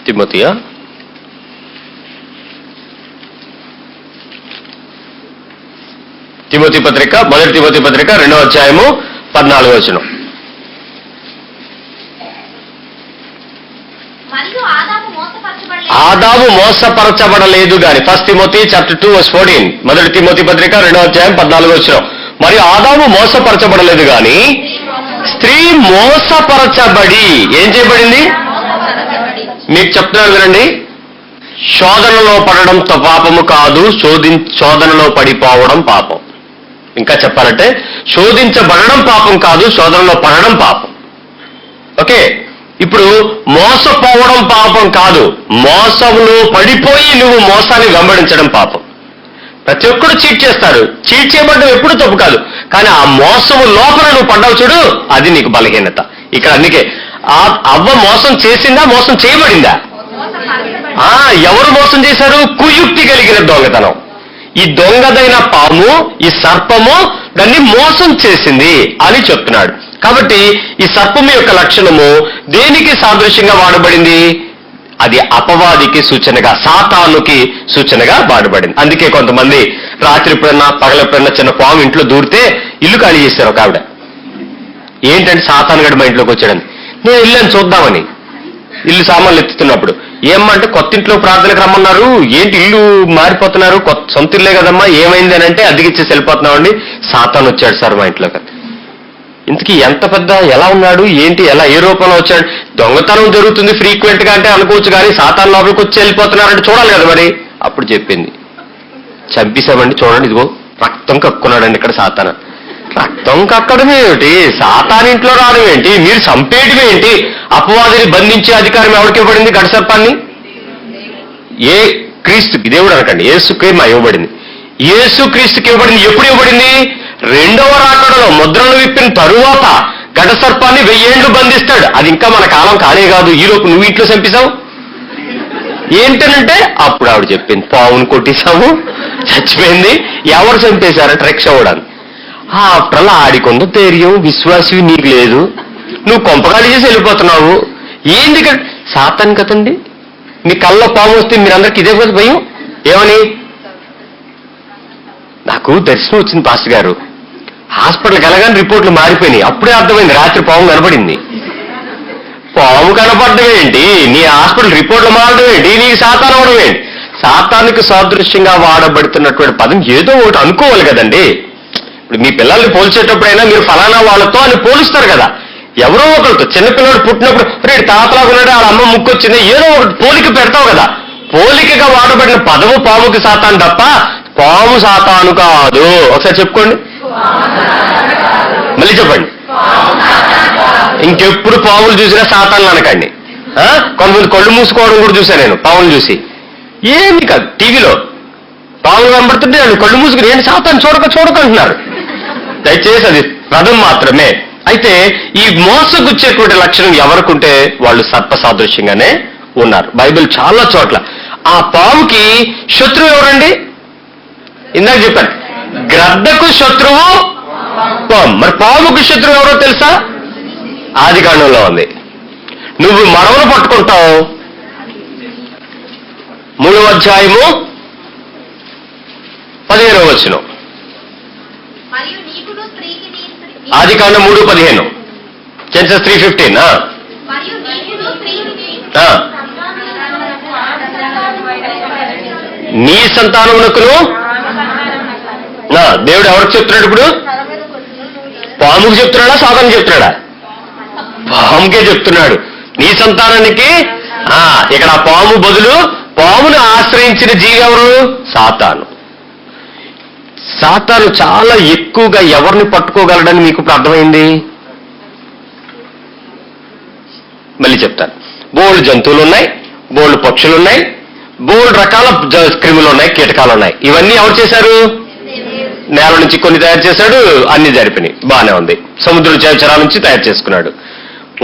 తిమోతియా తిమోతి పత్రిక 1 తిమోతి పత్రిక 2వ అధ్యాయము 14వ వచనం. ఆదాము ఆదాము మోసపరచబడలేదు గాని. 1 తిమోతి chapter 2:14, 1 తిమోతి పత్రిక 2వ అధ్యాయం 14వ వచనం. మరియు ఆదాము మోసపరచబడలేదు గాని స్త్రీ మోసపరచబడి ఏం చేయబడింది? మీకు చెప్తున్నాను వినండి, శోధనలో పడడం పాపము కాదు, శోధనలో పడిపోవడం పాపం. ఇంకా చెప్పాలంటే శోధించబడడం పాపం కాదు, శోధనలో పడడం పాపం. ఓకే, ఇప్పుడు మోసపోవడం పాపం కాదు, మోసంలో పడిపోయి నువ్వు మోసాన్ని వెంబడించడం పాపం. ప్రతి ఒక్కరు చీట్ చేస్తారు, చీట్ చేయబడ్డం ఎప్పుడు తప్పు కాదు, కానీ ఆ మోసము లోపల నువ్వు పడ్డావు చూడు, అది నీకు బలహీనత. ఇక్కడ అందుకే అవ్వ మోసం చేసిందా, మోసం చేయబడిందా? ఎవరు మోసం చేశారు? కుయుక్తి కలిగిన దొంగతనం. ఈ దొంగదైన పాము, ఈ సర్పము దాన్ని మోసం చేసింది అని చెప్తున్నాడు. కాబట్టి ఈ సర్పము యొక్క లక్షణము దేనికి సాదృశ్యంగా వాడబడింది? అది అపవాదికి సూచనగా, సాతానుకి సూచనగా వాడబడింది. అందుకే కొంతమంది రాత్రి ఎప్పుడన్నా పగలెప్పుడన్నా చిన్న పాము ఇంట్లో దూరితే ఇల్లు ఖాళీ చేశారు. ఒక ఆవిడ ఏంటంటే సాతాను గడి మా ఇంట్లోకి వచ్చాడని, నేను ఇల్లు చూద్దామని ఇల్లు సామాన్లు ఎత్తుతున్నప్పుడు, ఏమంటే కొత్త ఇంట్లో ప్రార్థనకు రమ్మన్నారు, ఏంటి ఇల్లు మారిపోతున్నారు, సొంత ఇల్లే కదమ్మా, ఏమైంది అని అంటే అద్దెకిచ్చేసి వెళ్ళిపోతున్నామండి, సాతాను వచ్చాడు సార్ మా ఇంట్లోకి. ఇంతకీ ఎంత పెద్ద, ఎలా ఉన్నాడు, ఏంటి, ఎలా, ఏ రూపంలో వచ్చాడు? దొంగతనం జరుగుతుంది ఫ్రీక్వెంట్ గా అంటే అనుకోవచ్చు, కానీ సాతాను లోపలికి వచ్చి వెళ్ళిపోతున్నారంటే చూడాలి కదా మరి. అప్పుడు చెప్పింది, చంపేశామండి చూడండి, ఇదిగో రక్తం కక్కున్నాడండి ఇక్కడ సాతాను. రక్తం కక్కడం ఏమిటి, సాతాను ఇంట్లో రావడం ఏంటి, మీరు చంపేయడం ఏంటి? అపవాదిని బంధించే అధికారం ఎవరికి ఇవ్వబడింది? గడసర్పాన్ని ఏ క్రీస్తుకి, దేవుడు అనకండి, యేసుకే ఇవ్వబడింది. యేసు క్రీస్తుకి ఇవ్వబడింది. ఎప్పుడు ఇవ్వబడింది? రెండవ రాకడలో ముద్రలు విప్పిన తరువాత గడసర్పాన్ని 1000 ఏళ్లు బంధిస్తాడు. అది ఇంకా మన కాలం కానే కాదు, ఈలోపు నువ్వు ఇంట్లో చంపేశావు ఏంటనంటే అప్పుడు ఆవిడ చెప్పింది, పావును కొట్టేశాము చచ్చిపోయింది. ఎవరు చంపేశారంటే రక్షవడానికి. అప్పుడల్లా ఆడికొంద ధైర్యం, విశ్వాసం నీకు లేదు, నువ్వు కొంపగాడి చేసి వెళ్ళిపోతున్నావు. ఏంది సాతాను కదండి. మీ కళ్ళలో పాము వస్తే మీరందరికీ ఇదే కదా భయం. ఏమని? నాకు దర్శనం వచ్చింది పాస్టర్ గారు, హాస్పిటల్కి వెళ్ళగానే రిపోర్ట్లు మారిపోయినాయి. అప్పుడే అర్థమైంది రాత్రి పాము కనపడింది. పాము కనపడడం ఏంటి, నీ హాస్పిటల్ రిపోర్ట్లు మారడం ఏంటి, నీకు సాతాను అవడం ఏంటి? సాతానికి సాదృశ్యంగా వాడబడుతున్నటువంటి పదం ఏదో ఒకటి అనుకోవాలి కదండి. ఇప్పుడు మీ పిల్లల్ని పోల్చేటప్పుడైనా మీరు ఫలానా వాళ్ళతో అని పోలుస్తారు కదా, ఎవరో ఒకరితో. చిన్నపిల్లడు పుట్టినప్పుడు రేడు తాతలాగా ఉన్నాడు, వాళ్ళ అమ్మ ముక్కొచ్చింది, ఏదో ఒకటి పోలిక పెడతావు కదా. పోలికగా వాడబడిన పదము పాముకి సాతాను తప్ప పాము సాతాను కాదు. ఒకసారి చెప్పుకోండి, మళ్ళీ చెప్పండి. ఇంకెప్పుడు పాములు చూసినా సాతాను అనకండి. కొంతమంది కళ్ళు మూసుకోవడం కూడా చూశాను నేను, పాములు చూసి. ఏమి కాదు, టీవీలో పాములు కనబడుతుంటే వాళ్ళు కళ్ళు మూసుకుని ఏంటి సాతాను చూడకంటున్నారు. దయచేసి అది పదం మాత్రమే. అయితే ఈ మోసగుచ్చేటువంటి లక్షణం ఎవరికుంటే వాళ్ళు సర్ప సాదృశ్యంగానే ఉన్నారు. బైబిల్ చాలా చోట్ల ఆ పాముకి శత్రువు ఎవరండి? ఇందాక చెప్పాను, గ్రద్దకు శత్రువు పాము. మరి పాముకు శత్రువు ఎవరో తెలుసా? ఆదికాండంలో ఉంది. నువ్వు మడవలు పట్టుకుంటావు, 3వ అధ్యాయము 15వ వచనం. ఆదికాండం 3:15, జెనసిస్ 3:15. నీ సంతానమునకును, దేవుడు ఎవరికి చెప్తున్నాడు ఇప్పుడు? పాముకు చెప్తున్నాడా, సాతానుకు చెప్తున్నాడా? పాముకే చెప్తున్నాడు. నీ సంతానానికి. ఇక్కడ ఆ పాము బదులు పామును ఆశ్రయించిన జీవి ఎవరు? సాతాను. సాతాను చాలా ఎక్కువగా ఎవరిని పట్టుకోగలడని మీకు ఇప్పుడు అర్థమైంది. మళ్ళీ చెప్తాను. బోల్డ్ జంతువులు ఉన్నాయి, బోల్డ్ పక్షులు ఉన్నాయి, బోల్డ్ రకాల క్రిములు ఉన్నాయి, కీటకాలు ఉన్నాయి. ఇవన్నీ ఎవరు చేశారు? నేల నుంచి కొన్ని తయారు చేశాడు, అన్ని జరిపినాయి, బానే ఉంది. సముద్ర జలచరాల నుంచి తయారు చేసుకున్నాడు.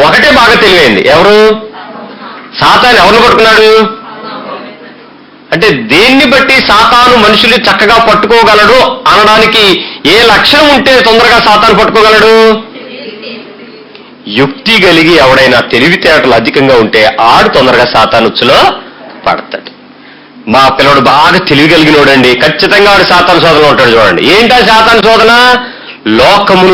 ఒకటే బాగా తెలివైంది, ఎవరు? సాతాను. ఎవరిని పట్టుకున్నాడు అంటే దేన్ని బట్టి సాతాను మనుషులు చక్కగా పట్టుకోగలడు అనడానికి ఏ లక్షణం ఉంటే తొందరగా సాతాను పట్టుకోగలడు? యుక్తి కలిగి ఎవడైనా తెలివితేటలు అధికంగా ఉంటే ఆడు తొందరగా సాతానుచ్చులో పడతాడు. మా పిల్లడు బాగా తెలివి కలిగినోడండి, ఖచ్చితంగా వాడు సాతాను శోధనలో ఉంటాడు. చూడండి, ఏంటా సాతాను శోధన? లోకమును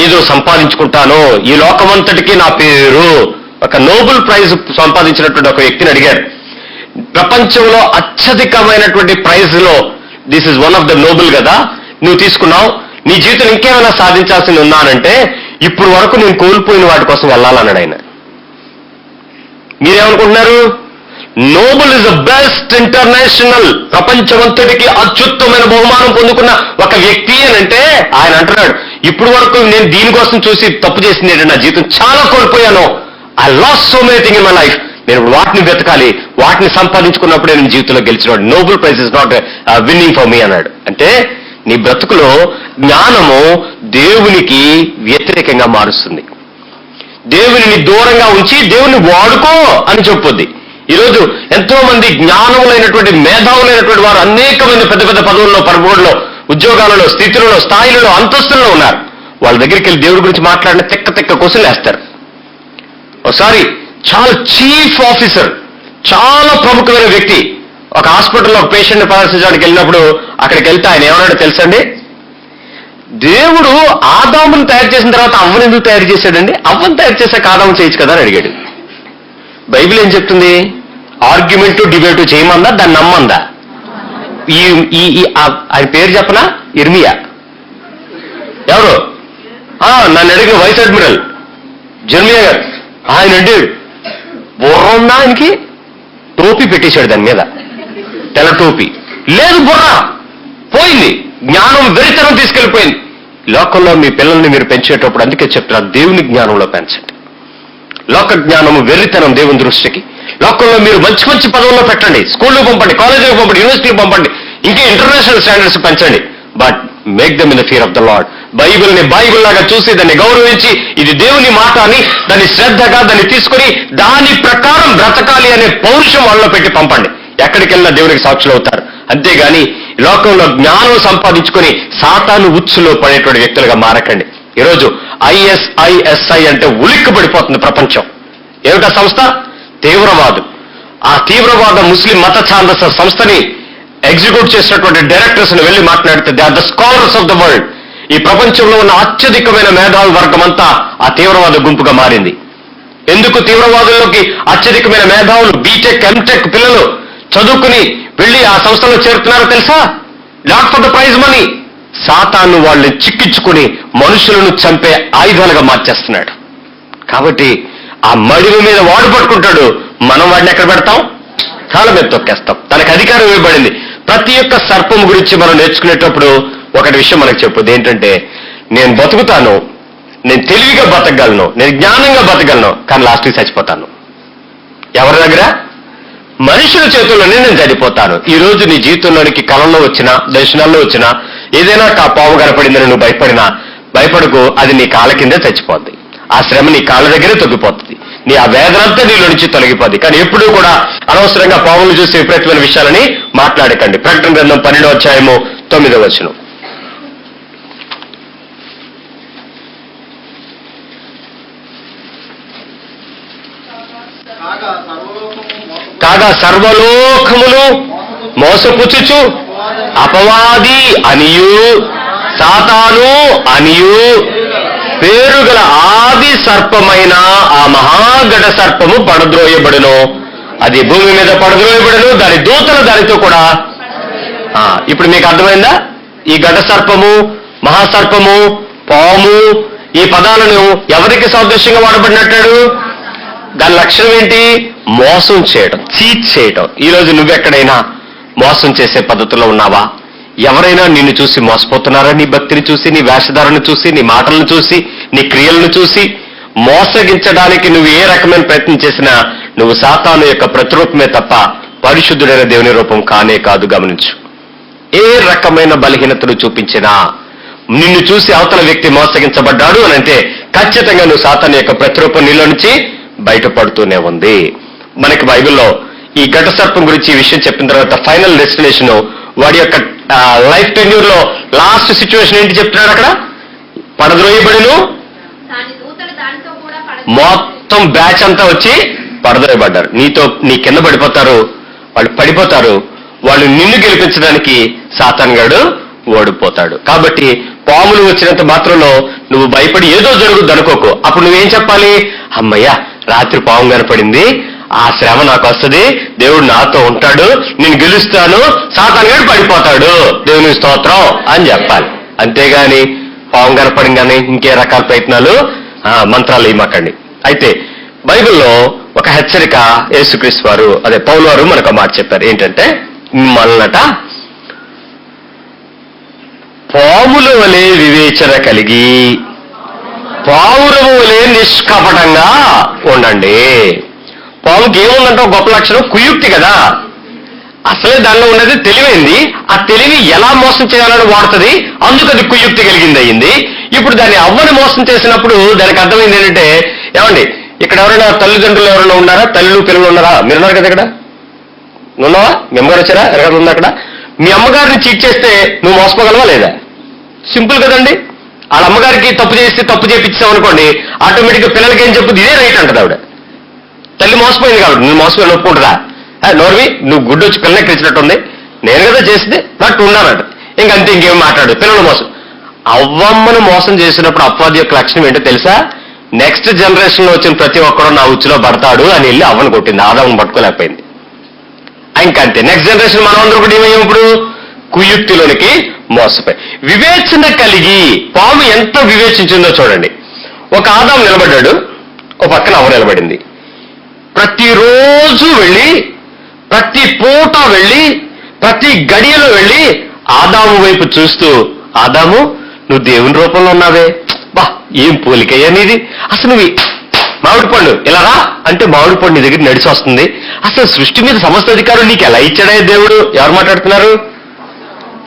ఏదో సంపాదించుకుంటాను, ఈ లోకమంతటికి నా పేరు. ఒక నోబెల్ ప్రైజ్ సంపాదించినటువంటి ఒక వ్యక్తిని అడిగారు, ప్రపంచంలో అత్యధికమైనటువంటి ప్రైజ్ లో this is one of the Nobel కదా, నువ్వు తీసుకున్నావు, నీ జీవితం ఇంకేమైనా సాధించాల్సింది ఉన్నానంటే ఇప్పుడు వరకు నేను కోల్పోయిన వాటి కోసం వెళ్ళాలన్నాడు ఆయన. మీరేమనుకుంటున్నారు? Nobel is the best international, ప్రపంచమంతటికి అత్యుత్తమైన బహుమానం పొందుకున్న ఒక వ్యక్తి అని అంటే ఆయన అంటున్నాడు, ఇప్పుడు వరకు నేను దీనికోసం చూసి తప్పు చేసింది ఏంటంటే నా జీవితం చాలా కోల్పోయాను. I lost so many thing in my life. నేను వాటిని వెతకాలి, వాటిని సంపాదించుకున్నప్పుడే నేను జీవితంలో గెలిచినాడు. Nobel prize is not winning for me అన్నాడు. అంటే నీ బ్రతుకులో జ్ఞానము దేవునికి వ్యతిరేకంగా మారుస్తుంది. దేవుని దూరంగా ఉంచి దేవుని వాడుకో అని చెప్పొద్ది. ఈరోజు ఎంతో మంది జ్ఞానములైనటువంటి మేధావులైనటువంటి వారు అనేకమైన పెద్ద పెద్ద పదవుల్లో, పరబోర్డులో, ఉద్యోగాలలో, స్థితులలో, స్థాయిలలో, అంతస్తుల్లో ఉన్నారు. వాళ్ళ దగ్గరికి వెళ్ళి దేవుడి గురించి మాట్లాడిన తెక్క తెక్క క్వశ్చన్లు వేస్తారు. ఒకసారి చాలా చీఫ్ ఆఫీసర్, చాలా ప్రముఖమైన వ్యక్తి ఒక హాస్పిటల్లో ఒక పేషెంట్ని పరామర్శించడానికి వెళ్ళినప్పుడు అక్కడికి వెళ్తే ఆయన ఏమన్నాడో తెలుసండి? దేవుడు ఆదామును తయారు చేసిన తర్వాత అవ్వను ఎందుకు తయారు చేశాడండి? అవ్వను తయారు చేశాక ఆదాము చేయొచ్చు కదా అని అడిగాడు. బైబిల్ ఏం చెప్తుంది? ఆర్గ్యుమెంటు డిబేటు చేయమందా, దాన్ని నమ్మందా? ఆయన పేరు చెప్పనా? ఇర్మియా. ఎవరు? నన్ను అడిగిన వైస్ అడ్మిరల్ జర్మియా గారు. ఆయన అంటే బుర్ర ఉందా ఆయనకి? టోపీ పెట్టేశాడు దాని మీద, తెల్ల టోపీ. లేదు, బుర్ర పోయింది, జ్ఞానం వెరితనం తీసుకెళ్లిపోయింది. లోకంలో మీ పిల్లల్ని మీరు పెంచేటప్పుడు అందుకే చెప్తున్నారు, దేవుని జ్ఞానంలో పెంచండి. లోక జ్ఞానము వెర్రితనం దేవుని దృష్టికి. లోకంలో మీరు మంచి మంచి పదవుల్లో పెట్టండి, స్కూల్లో పంపండి, కాలేజీలో పంపండి, యూనివర్సిటీలో పంపండి, ఇంకా ఇంటర్నేషనల్ స్టాండర్డ్స్ పెంచండి. But make them in the fear of the lord. బైబిల్ని బైబిల్ లాగా చూసి దాన్ని గౌరవించి ఇది దేవుని మాట అని దాన్ని శ్రద్ధగా దాన్ని తీసుకుని దాని ప్రకారం బ్రతకాలి అనే పౌరుషం వాళ్ళలో పెట్టి పంపండి. ఎక్కడికి వెళ్ళినా దేవునికి సాక్షులు అవుతారు. అంతేగాని లోకంలో జ్ఞానం సంపాదించుకొని సాతాను ఉచ్చులో పడేటువంటి వ్యక్తులుగా మారకండి. ఈరోజు ISISI అంటే ఉలిక్కి పడిపోతుంది ప్రపంచం. ఏమిటా సంస్థ? తీవ్రవాదు. ఆ తీవ్రవాద ముస్లిం మత ఛాందస సంస్థని ఎగ్జిక్యూట్ చేసినటువంటి డైరెక్టర్స్ ని వెళ్లి మాట్లాడితే they are the scholars of the world. ఈ ప్రపంచంలో ఉన్న అత్యధికమైన మేధావి వర్గం అంతా ఆ తీవ్రవాద గుంపుగా మారింది. ఎందుకు తీవ్రవాదుల్లోకి అత్యధికమైన మేధావులు బీటెక్, ఎంటెక్ పిల్లలు చదువుకుని వెళ్లి ఆ సంస్థలో చేరుతున్నారో తెలుసా? Not for the prize money. సాతాను వాళ్ళని చిక్కించుకుని మనుషులను చంపే ఆయుధాలుగా మార్చేస్తున్నాడు. కాబట్టి ఆ మడివి మీద వాడు పట్టుకుంటాడు, మనం వాడిని ఎక్కడ పెడతాం? కాళ్ళ మీద తొక్కేస్తాం. తనకు అధికారం ఇవ్వబడింది. ప్రతి ఒక్క సర్పం గురించి మనం నేర్చుకునేటప్పుడు ఒకటి విషయం మనకు చెప్పొద్దు, ఏంటంటే నేను బతుకుతాను, నేను తెలివిగా బతకగలను, నేను జ్ఞానంగా బతకగలను, కానీ లాస్ట్కి చచ్చిపోతాను. ఎవరి దగ్గర? మనుషుల చేతుల్లోనే నేను చనిపోతాను. ఈ రోజు నీ జీవితంలోనికి కళల్లో వచ్చినా, దర్శనాల్లో వచ్చినా, ఏదైనా పాము కనపడిందని నువ్వు భయపడకు, అది నీ కాళ్ళ కిందే చచ్చిపోద్ది. ఆ శ్రమ నీ కాళ్ళ దగ్గరే తొగ్గిపోతుంది. నీ ఆ వేదనంతా నీలో నుంచి తొలగిపోద్ది. కానీ ఎప్పుడూ కూడా అనవసరంగా పాములు చూసి విపరీతమైన విషయాలని మాట్లాడకండి. ప్రకటన గ్రంథం 12వ అధ్యాయము 9వ వచనం. కాగా సర్వలోకములు మోసపుచ్చుచు అపవాది అనియు సాతాను అనియు పేరుగల ఆది సర్పమైన ఆ మహాగడ సర్పము పడద్రోయబడును. అది భూమి మీద పడద్రోయబడును, దాని దూతలు దానితో కూడా. ఇప్పుడు మీకు అర్థమైందా? ఈ ఘట సర్పము, మహాసర్పము, పాము, ఈ పదాలను ఎవరికి సాదృశ్యంగా వాడబడినట్టాడు? దాని లక్షణం ఏంటి? మోసం చేయడం, చీట్ చేయడం. ఈరోజు నువ్వెక్కడైనా మోసం చేసే పద్ధతిలో ఉన్నావా? ఎవరైనా నిన్ను చూసి మోసపోతున్నారా? నీ భక్తిని చూసి, నీ వేషధారణను చూసి, నీ మాటలను చూసి, నీ క్రియలను చూసి మోసగించడానికి నువ్వు ఏ రకమైన ప్రయత్నం చేసినా నువ్వు సాతాను యొక్క ప్రతిరూపమే తప్ప పరిశుద్ధుడైన దేవుని రూపం కానే కాదు. గమనించు. ఏ రకమైన బలహీనతను చూపించినా నిన్ను చూసి అవతల వ్యక్తి మోసగించబడ్డాడు అని అంటే ఖచ్చితంగా నువ్వు సాతాను యొక్క ప్రతిరూపం నీలో నుంచి బయటపడుతూనే ఉంది. మనకి బైబిల్లో ఈ ఘట సర్పం గురించి ఈ విషయం చెప్పిన తర్వాత ఫైనల్ డెస్టినేషన్, వాడి యొక్క లైఫ్ టెన్యూర్ లో లాస్ట్ సిచ్యువేషన్ ఏంటి చెప్తున్నాడు అక్కడ? పడద్రోయబడును, మొత్తం బ్యాచ్ అంతా వచ్చి పడద్రోయబడ్డారు. నీ కింద పడిపోతారు, వాళ్ళు పడిపోతారు, వాళ్ళు నిన్ను గెలిపించడానికి సాతాను గాడు ఓడిపోతాడు. కాబట్టి పాములు వచ్చినంత మాత్రంలో నువ్వు భయపడి ఏదో జరుగుద్ది అనుకోకు. అప్పుడు నువ్వేం చెప్పాలి? అమ్మయ్యా, రాత్రి పాము కనపడింది, ఆ శ్రమ నాకు వస్తుంది, దేవుడు నాతో ఉంటాడు, నేను గెలుస్తాను, సాతానుగాడు పడిపోతాడు, దేవుని స్తోత్రం అని చెప్పాలి. అంతేగాని పాము కనపడంగానే ఇంకే రకాల ప్రయత్నాలు మంత్రాలు ఇమ్మకండి. అయితే బైబిల్లో ఒక హెచ్చరిక యేసుక్రీస్తు వారు, అదే పౌలు వారు మనకు మాట చెప్పారు. ఏంటంటే, మిమ్మల్నట పాముల వలె వివేచన కలిగి పావురము వలె నిష్కపటంగా ఉండండి. పాముకి ఏముందంటే గొప్ప లక్షణం, కుయుక్తి కదా. అసలే దానిలో ఉన్నది తెలివైంది. ఆ తెలివి ఎలా మోసం చేయాలని వాడుతుంది, అందుకు అది కుయుక్తి కలిగింది అయింది. ఇప్పుడు దాన్ని అవ్వని మోసం చేసినప్పుడు దానికి అర్థమైంది ఏంటంటే, ఏమండి ఇక్కడ ఎవరైనా తల్లిదండ్రులు ఎవరైనా ఉన్నారా? తల్లులు పిల్లలు ఉన్నారా? మీరున్నారు కదా ఇక్కడ, ఉన్నావా? మీ అమ్మగారు వచ్చారా? ఎవరైనా ఉందా అక్కడ? మీ అమ్మగారిని చీట్ చేస్తే నువ్వు మోసపోగలవా లేదా? సింపుల్ కదండి. వాళ్ళ అమ్మగారికి తప్పు చేస్తే తప్పు చేపించావు అనుకోండి, ఆటోమేటిక్గా పిల్లలకి ఏం చెప్పుద్ది, ఇదే రైట్ అంటది ఆవిడ. తల్లి మోసపోయింది కాబట్టి నువ్వు మోసపోయి ఒప్పుకుంటుందా? నోర్వి, నువ్వు గుడ్డు వచ్చి పిల్లలకి తెచ్చినట్టుంది, నేను కదా చేసింది, బట్ ఉన్నానంట. ఇంకంతే, ఇంకేం మాట్లాడు. పిల్లలు మోసం, అవ్వమ్మను మోసం చేసినప్పుడు అపవాది యొక్క లక్షణం ఏంటో తెలుసా? నెక్స్ట్ జనరేషన్ లో వచ్చిన ప్రతి ఒక్కరు నా ఉచ్చులో పడతాడు అని వెళ్ళి అవ్వను కొట్టింది, ఆదామును పట్టుకోలేకపోయింది. ఇంకంతే, నెక్స్ట్ జనరేషన్ మనం అందరూ కూడా ఏమయ్యాం ఇప్పుడు? కుయుక్తిలోనికి మోసపోయి. వివేచన కలిగి, పాము ఎంత వివేచించిందో చూడండి. ఒక ఆదాము నిలబడ్డాడు, ఒక పక్కన అవ్వ నిలబడింది. ప్రతిరోజు వెళ్ళి, ప్రతి పూట వెళ్ళి, ప్రతి గడియలో వెళ్ళి ఆదాము వైపు చూస్తూ, ఆదాము నువ్వు దేవుని రూపంలో ఉన్నావే, బా ఏం పోలికయ్యా నీది, అసలు నువ్వు మామిడి పండు ఇలా రా అంటే మామిడి పండు నీ దగ్గర నడిచి వస్తుంది, అసలు సృష్టి మీద సమస్త అధికారం నీకు ఎలా ఇచ్చాడే దేవుడు? ఎవరు మాట్లాడుతున్నారు?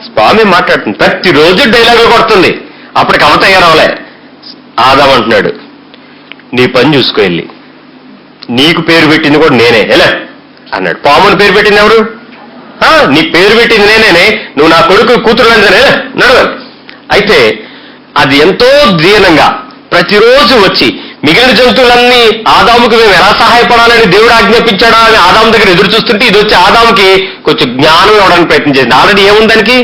స్వామి మాట్లాడుతుంది. ప్రతిరోజు డైలాగ్ కొడుతుంది. అప్పటికి అవ తయారవలే. ఆదాం అంటున్నాడు, నీ పని చూసుకో వెళ్ళి, నీకు పేరు పెట్టింది కూడా నేనే ఎలా అన్నాడు. పాముని పేరు పెట్టింది ఎవరు? నీ పేరు పెట్టింది నేనేనే, నువ్వు నా కొడుకు కూతురు అంటేనే నడవాలి. అయితే అది ఎంతో దీనంగా ప్రతిరోజు వచ్చి మిగిలిన జంతువులన్నీ ఆదాముకి మేము ఎలా సహాయపడాలని దేవుడు ఆజ్ఞాపించాడా అని ఆదాము దగ్గర ఎదురు చూస్తుంటే, ఇది వచ్చి ఆదాముకి కొంచెం జ్ఞానం ఇవ్వడానికి ప్రయత్నం చేసింది. ఆల్రెడీ ఏముందానికి?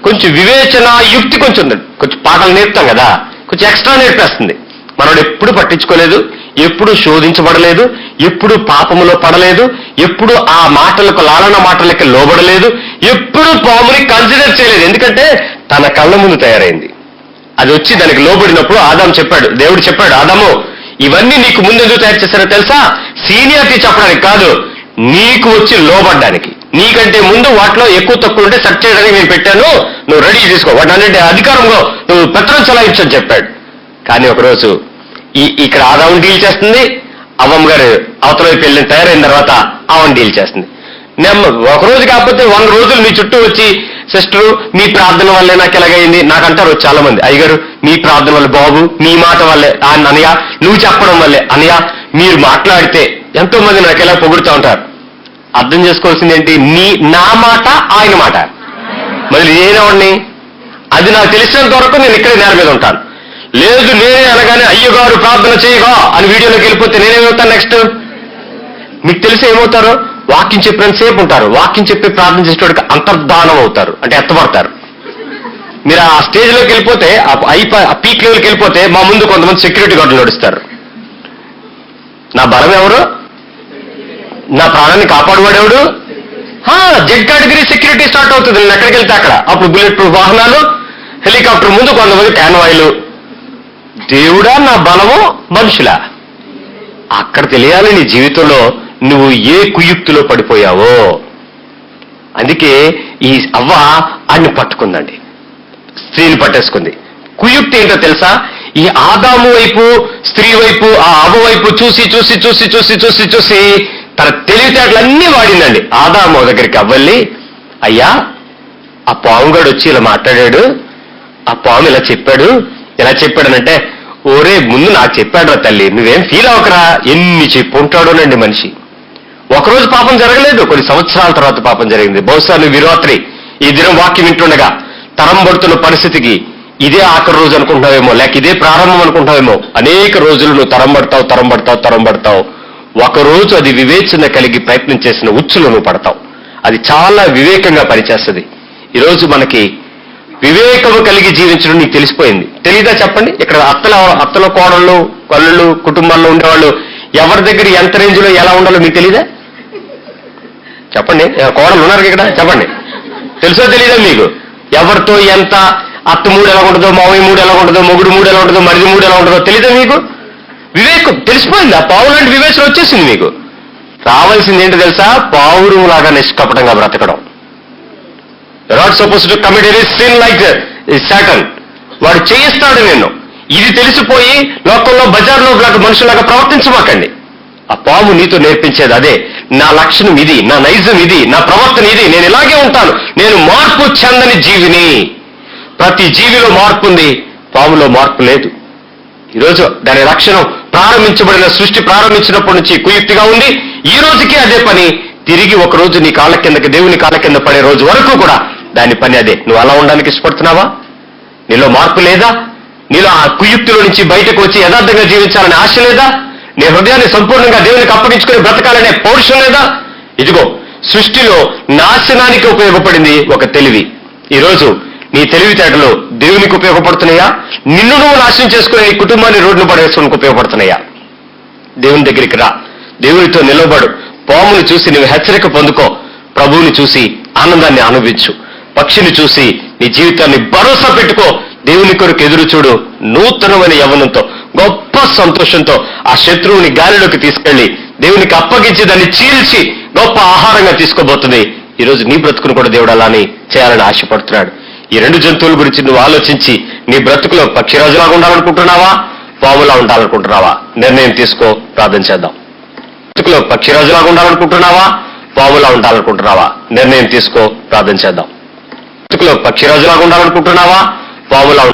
కొంచెం వివేచన, యుక్తి కొంచెం ఉంది. కొంచెం పాటలు నేర్పుతాం కదా, కొంచెం ఎక్స్ట్రా నేర్పేస్తుంది. మనోడు ఎప్పుడు పట్టించుకోలేదు, ఎప్పుడు శోధించబడలేదు, ఎప్పుడు పాపములో పడలేదు, ఎప్పుడు ఆ మాటలకు, లాలన మాటలకి లోబడలేదు, ఎప్పుడు పాముని కన్సిడర్ చేయలేదు. ఎందుకంటే తన కళ్ళ ముందు తయారైంది. అది వచ్చి దానికి లోబడినప్పుడు ఆదాము చెప్పాడు, దేవుడు చెప్పాడు, ఆదాము ఇవన్నీ నీకు ముందు ఎందుకు తయారు చేస్తారో తెలుసా? సీనియారిటీ చెప్పడానికి కాదు, నీకు వచ్చి లోబడ్డానికి. నీకంటే ముందు వాటిలో ఎక్కువ తక్కువ ఉంటే సెట్ చేయడానికి నేను పెట్టాను, నువ్వు రెడీ చేసుకో, వాటి అన్నింటి అధికారంలో నువ్వు పెత్తనం చలాయించని చెప్పాడు. కానీ ఒకరోజు ఇక్కడ ఆదాముని డీల్ చేస్తుంది, అవ్వమ్మ గారు అవతల వైపు వెళ్ళిన తయారైన తర్వాత ఆమెను డీల్ చేస్తుంది. ఒకరోజు కాకపోతే 100 రోజులు మీ చుట్టూ వచ్చి, సిస్టరు మీ ప్రార్థన వల్లే నాకు ఎలాగైంది, నాకు అంటారు చాలా మంది, అయ్యగారు మీ ప్రార్థన వల్ల, బాబు మీ మాట వల్లే, అనయ్య నువ్వు చెప్పడం వల్లే, అనయ్య మీరు మాట్లాడితే, ఎంతో మంది నాకు ఎలా పొగుడుతూ ఉంటారు. అర్థం చేసుకోవాల్సింది ఏంటి? నా మాట ఆయన మాట. మరి నేనేవాడిని? అది నాకు తెలిసినంత వరకు నేను ఇక్కడే నేల మీద ఉంటాను. లేదు నేనే అనగానే అయ్యగారు ప్రార్థన చేయగా అని వీడియోలోకి వెళ్ళిపోతే నేనేమవుతాను నెక్స్ట్? మీకు తెలిసి ఏమవుతారో, వాక్యం చెప్పినంత సేపు ఉంటారు, వాక్యం చెప్పి ప్రార్థన చేసేవాడికి అంతర్ధానం అవుతారు, అంటే ఎత్తబడతారు. మీరు ఆ స్టేజ్లోకి వెళ్ళిపోతే, ఆ పీక్ లెవెల్కి వెళ్ళిపోతే మా ముందు కొంతమంది సెక్యూరిటీ గార్డులు నడుస్తారు. నా బలం ఎవరు? నా ప్రాణాన్ని కాపాడువాడెవడు? జెడ్ కేటగిరీ సెక్యూరిటీ స్టార్ట్ అవుతుంది. నేను ఎక్కడికి వెళ్తే అక్కడ. అప్పుడు బుల్లెట్ ప్రూఫ్ వాహనాలు, హెలికాప్టర్ ముందు కొంతమంది కాన్వాయిలు. దేవుడా నా బలము, మనుషులా? అక్కడ తెలియాలి నీ జీవితంలో నువ్వు ఏ కుయుక్తిలో పడిపోయావో. అందుకే ఈ అవ్వ ఆయన్ని పట్టుకుందండి, స్త్రీని పట్టేసుకుంది. కుయుక్తి ఏంటో తెలుసా? ఈ ఆదాము వైపు, స్త్రీ వైపు, ఆ అవ్వ వైపు చూసి చూసి చూసి చూసి చూసి చూసి తన తెలివితేటలన్నీ వాడిందండి. ఆదాము దగ్గరికి అవ్వల్లి, అయ్యా ఆ పాముగాడు వచ్చి ఇలా మాట్లాడాడు, ఆ పాము ఇలా చెప్పాడనంటే, ఓరే ముందు నాకు చెప్పాడు తల్లి, నువ్వేం ఫీల్ అవ్వకరా, ఎన్ని చెప్పుంటాడోనండి మనిషి. ఒకరోజు పాపం జరగలేదు, కొన్ని సంవత్సరాల తర్వాత పాపం జరిగింది. బహుశా నువ్వు విరాత్రి ఈ దినం వాక్యం వింటుండగా తరం పడుతున్న పరిస్థితికి ఇదే ఆఖరి రోజు అనుకుంటున్నావేమో, లేక ఇదే ప్రారంభం అనుకుంటున్నావేమో. అనేక రోజులు నువ్వు తరం పడతావు. ఒకరోజు అది వివేచన కలిగి ప్రయత్నం చేసిన ఉచ్చులో నువ్వు పడతావు. అది చాలా వివేకంగా పనిచేస్తుంది. ఈరోజు మనకి వివేకము కలిగి జీవించడం నీకు తెలిసిపోయింది. తెలీదా చెప్పండి? ఇక్కడ అత్తలో కోడళ్ళు కళ్ళు కుటుంబాల్లో ఉండేవాళ్ళు ఎవరి దగ్గర ఎంత రేంజ్లో ఎలా ఉండాలో మీకు తెలీదా? చెప్పండి. కోడలు ఉన్నారు ఇక్కడ, చెప్పండి. తెలుసో తెలీదా మీకు? ఎవరితో ఎంత అత్త మూడు ఎలా ఉంటుందో, మావయ్య మూడు ఎలా ఉంటుందో, మొగుడు మూడు ఎలా ఉంటుందో, మరిది మూడు ఎలా ఉంటుందో తెలీదా మీకు? వివేకం తెలిసిపోయింది. ఆ పావు లాంటి వివేచన వచ్చేసింది మీకు. రావాల్సింది ఏంటో తెలుసా? పావురులాగా నిష్కపటంగా బ్రతకడం. Not suppose to commit any sin like Satan. వాడు చేయిస్తాడు నిన్ను. ఇది తెలిసిపోయి లోకంలో బజార్లో మనుషులాగా ప్రవర్తించమాకండి. ఆ పాము నీతో నేర్పించేది అదే. నా లక్షణం ఇది, నా నైజం ఇది, నా ప్రవర్తన ఇది, నేను ఇలాగే ఉంటాను, నేను మార్పు చెందని జీవిని. ప్రతి జీవిలో మార్పు ఉంది, పాములో మార్పు లేదు. ఈరోజు దాని లక్షణం ప్రారంభించబడిన సృష్టి ప్రారంభించినప్పటి నుంచి కుయుక్తిగా ఉంది. ఈ రోజుకి అదే పని. తిరిగి ఒక రోజు నీ కాళ్ళ కిందకి, దేవుని కాళ్ళ కింద పడే రోజు వరకు కూడా దాని పని అదే. నువ్వు అలా ఉండడానికి ఇష్టపడుతున్నావా? నీలో మార్పు లేదా? నీలో ఆ కుయుక్తిలో నుంచి బయటకు వచ్చి యథార్థంగా జీవించాలనే ఆశ లేదా? నీ హృదయాన్ని సంపూర్ణంగా దేవునికి అప్పగించుకుని బ్రతకాలనే పౌరుషం లేదా? ఇదిగో సృష్టిలో నాశనానికి ఉపయోగపడింది ఒక తెలివి. ఈరోజు నీ తెలివితేటలు దేవునికి ఉపయోగపడుతున్నాయా? నిన్ను నువ్వు నాశనం చేసుకునే ఈ కుటుంబాన్ని రోడ్డును పడేసుకోవడానికి ఉపయోగపడుతున్నాయా? దేవుని దగ్గరికి రా, దేవునితో నిలబడు. పాముని చూసి నువ్వు హెచ్చరిక పొందుకో, ప్రభువుని చూసి ఆనందాన్ని అనుభవించు. పక్షిని చూసి నీ జీవితాన్ని భరోసా పెట్టుకో. దేవుని కొరకు ఎదురు చూడు. నూతనమైన యవ్వనంతో, గొప్ప సంతోషంతో ఆ శత్రువుని గాలిలోకి తీసుకెళ్లి దేవునికి అప్పగించి దాన్ని చీల్చి గొప్ప ఆహారంగా తీసుకోబోతుంది. ఈరోజు నీ బ్రతుకును కూడా దేవుడు అలానే చేయాలని ఆశపడుతున్నాడు. ఈ రెండు జంతువుల గురించి నువ్వు ఆలోచించి నీ బ్రతుకులో పక్షిరాజులాగా ఉండాలనుకుంటున్నావా, పాములా ఉండాలనుకుంటున్నావా? నిర్ణయం తీసుకో. ప్రార్థన చేద్దాం. బ్రతుకులో పక్షిరాజులాగా ఉండాలనుకుంటున్నావా, పాములా ఉండాలనుకుంటున్నావా? నిర్ణయం తీసుకో. ప్రార్థన చేద్దాం. బ్రతుకులో పక్షిరాజులాగా ఉండాలనుకుంటున్నావా, పాములా